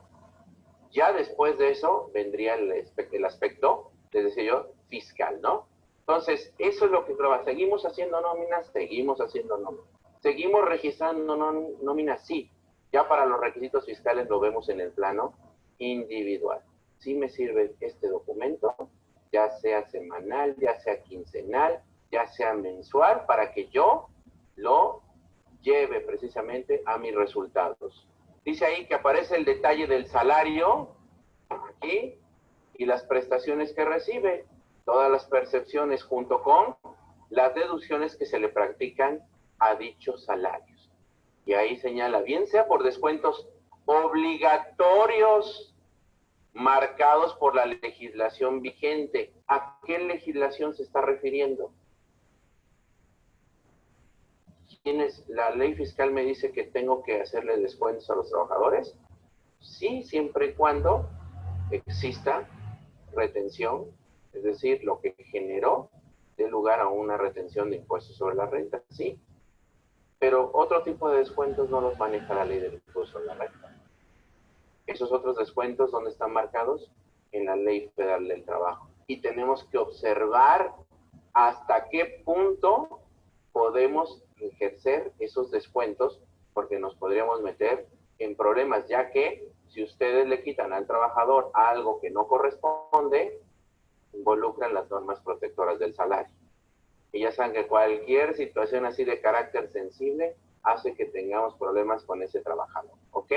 Ya después de eso vendría el aspecto, les decía yo, fiscal, ¿no? Entonces, eso es lo que prueba. ¿Seguimos haciendo nóminas? Seguimos haciendo nóminas. ¿Seguimos registrando nóminas? Sí. Ya para los requisitos fiscales lo vemos en el plano individual. Sí me sirve este documento, ya sea semanal, ya sea quincenal, ya sea mensual, para que yo lo lleve precisamente a mis resultados. Dice ahí que aparece el detalle del salario, aquí, y las prestaciones que recibe, todas las percepciones junto con las deducciones que se le practican a dichos salarios. Y ahí señala, bien sea por descuentos obligatorios marcados por la legislación vigente. ¿A qué legislación se está refiriendo? ¿La ley fiscal me dice que tengo que hacerle descuentos a los trabajadores? Sí, siempre y cuando exista retención, es decir, lo que generó dé lugar a una retención de impuestos sobre la renta, sí. Pero otro tipo de descuentos no los maneja la ley del impuesto sobre la renta. Esos otros descuentos, ¿dónde están marcados? En la Ley Federal del Trabajo. Y tenemos que observar hasta qué punto podemos ejercer esos descuentos, porque nos podríamos meter en problemas, ya que si ustedes le quitan al trabajador algo que no corresponde, involucran las normas protectoras del salario. Y ya saben que cualquier situación así de carácter sensible hace que tengamos problemas con ese trabajador. ¿Ok?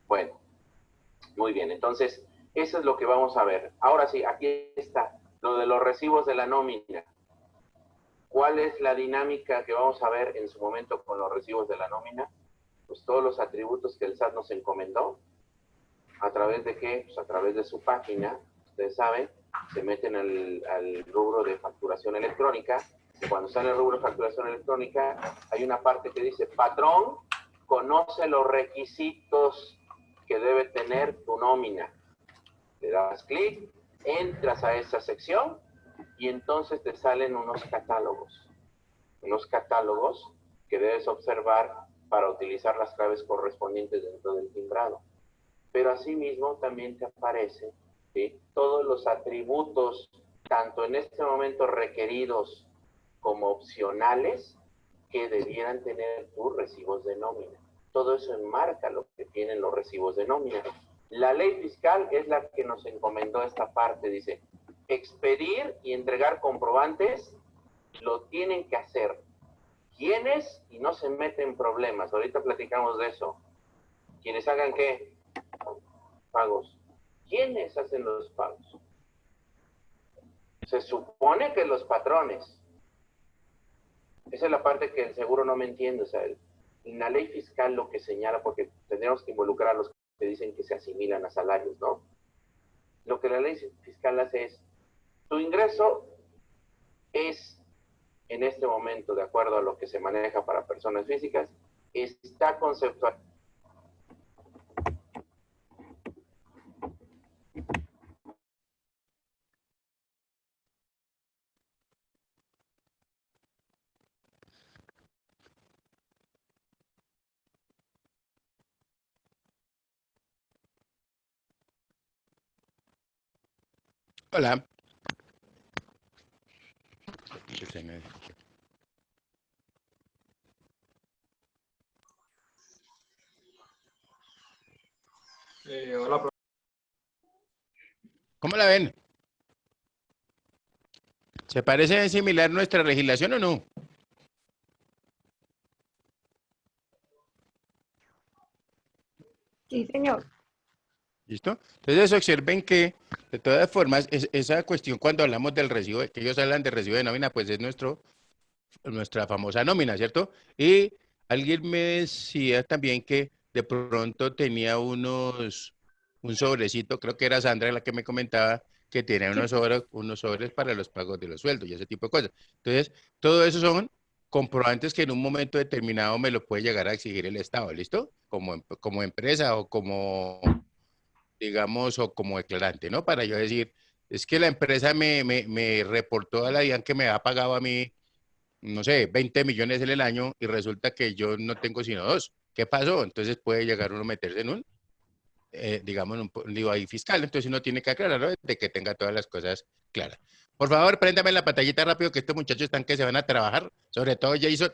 Bueno, muy bien. Entonces, eso es lo que vamos a ver. Ahora sí, aquí está lo de los recibos de la nómina. ¿Cuál es la dinámica que vamos a ver en su momento con los recibos de la nómina? Pues todos los atributos que el SAT nos encomendó. ¿A través de qué? Pues a través de su página. Ustedes saben, se meten al rubro de facturación electrónica. Cuando está en el rubro de facturación electrónica, hay una parte que dice, patrón, conoce los requisitos que debe tener tu nómina. Le das clic, entras a esa sección y entonces te salen unos catálogos. Unos catálogos que debes observar para utilizar las claves correspondientes dentro del timbrado. Pero asimismo también te aparecen, ¿sí?, todos los atributos, tanto en este momento requeridos como opcionales, que debieran tener tus recibos de nómina. Todo eso enmarca lo que tienen los recibos de nómina. La ley fiscal es la que nos encomendó esta parte, dice, expedir y entregar comprobantes lo tienen que hacer. ¿Quiénes? Y no se meten en problemas. Ahorita platicamos de eso. ¿Quiénes hagan qué? Pagos. ¿Quiénes hacen los pagos? Se supone que los patrones. Esa es la parte que el seguro no me entiende. O sea, en la ley fiscal lo que señala, porque tendríamos que involucrar a los que dicen que se asimilan a salarios, ¿no? Lo que la ley fiscal hace es, tu ingreso es, en este momento, de acuerdo a lo que se maneja para personas físicas, está conceptual. Hola. Hola, profe. ¿Cómo la ven? ¿Se parece similar nuestra legislación o no? Sí, señor. ¿Listo? Entonces observen que, de todas formas, esa cuestión cuando hablamos del recibo, que ellos hablan de recibo de nómina, pues es nuestra famosa nómina, ¿cierto? Y alguien me decía también que de pronto tenía un sobrecito, creo que era Sandra la que me comentaba, que tenía unos sobres para los pagos de los sueldos y ese tipo de cosas. Entonces, todo eso son comprobantes que en un momento determinado me lo puede llegar a exigir el Estado, ¿listo? Como empresa o como, digamos, o como declarante, ¿no? Para yo decir, es que la empresa me reportó a la DIAN que me ha pagado a mí, no sé, 20 millones en el año y resulta que yo no tengo sino 2. ¿Qué pasó? Entonces puede llegar uno a meterse en digamos, un lío ahí fiscal. Entonces uno tiene que aclararlo de que tenga todas las cosas claras. Por favor, préndame la pantallita rápido que estos muchachos están que se van a trabajar, sobre todo Jason.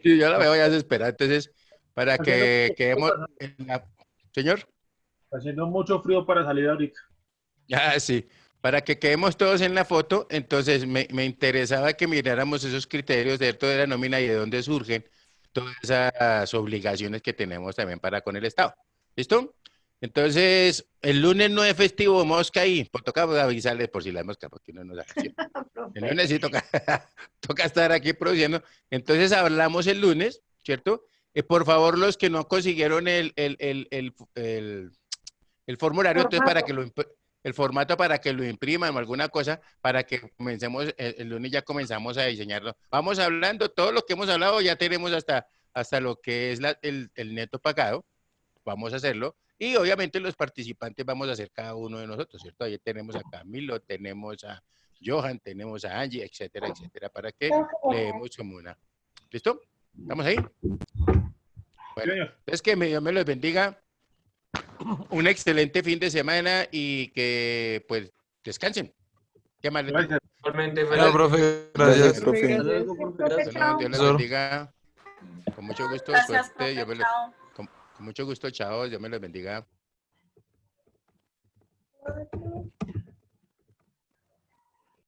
Sí, yo la veo ya desesperada. Entonces, para que quedemos en la... Señor. Está haciendo mucho frío para salir ahorita. Ah, sí. Para que quedemos todos en la foto, entonces me interesaba que miráramos esos criterios de la nómina y de dónde surgen todas esas obligaciones que tenemos también para con el Estado. ¿Listo? Entonces, el lunes no es festivo mosca ahí, pues toca avisarles por si la mosca, porque uno no sabe. El lunes sí toca estar aquí produciendo. Entonces hablamos el lunes, ¿cierto? Por favor, los que no consiguieron el formulario, entonces para que el formato para que lo impriman o alguna cosa, para que comencemos, el lunes ya comenzamos a diseñarlo. Vamos hablando, todo lo que hemos hablado ya tenemos hasta lo que es el neto pagado, vamos a hacerlo, y obviamente los participantes vamos a hacer cada uno de nosotros, ¿cierto? Ahí tenemos a Camilo, tenemos a Johan, tenemos a Angie, etcétera, etcétera, para que leemos como una. ¿Listo? ¿Estamos ahí? Bueno, es que Dios me los bendiga. Un excelente fin de semana y que pues descansen. ¿Qué más? Gracias. Bueno, profe, gracias. Dios les bendiga. Con mucho gusto. Gracias, Suerte. profe, chao. Con mucho gusto. Chao. Dios me los bendiga.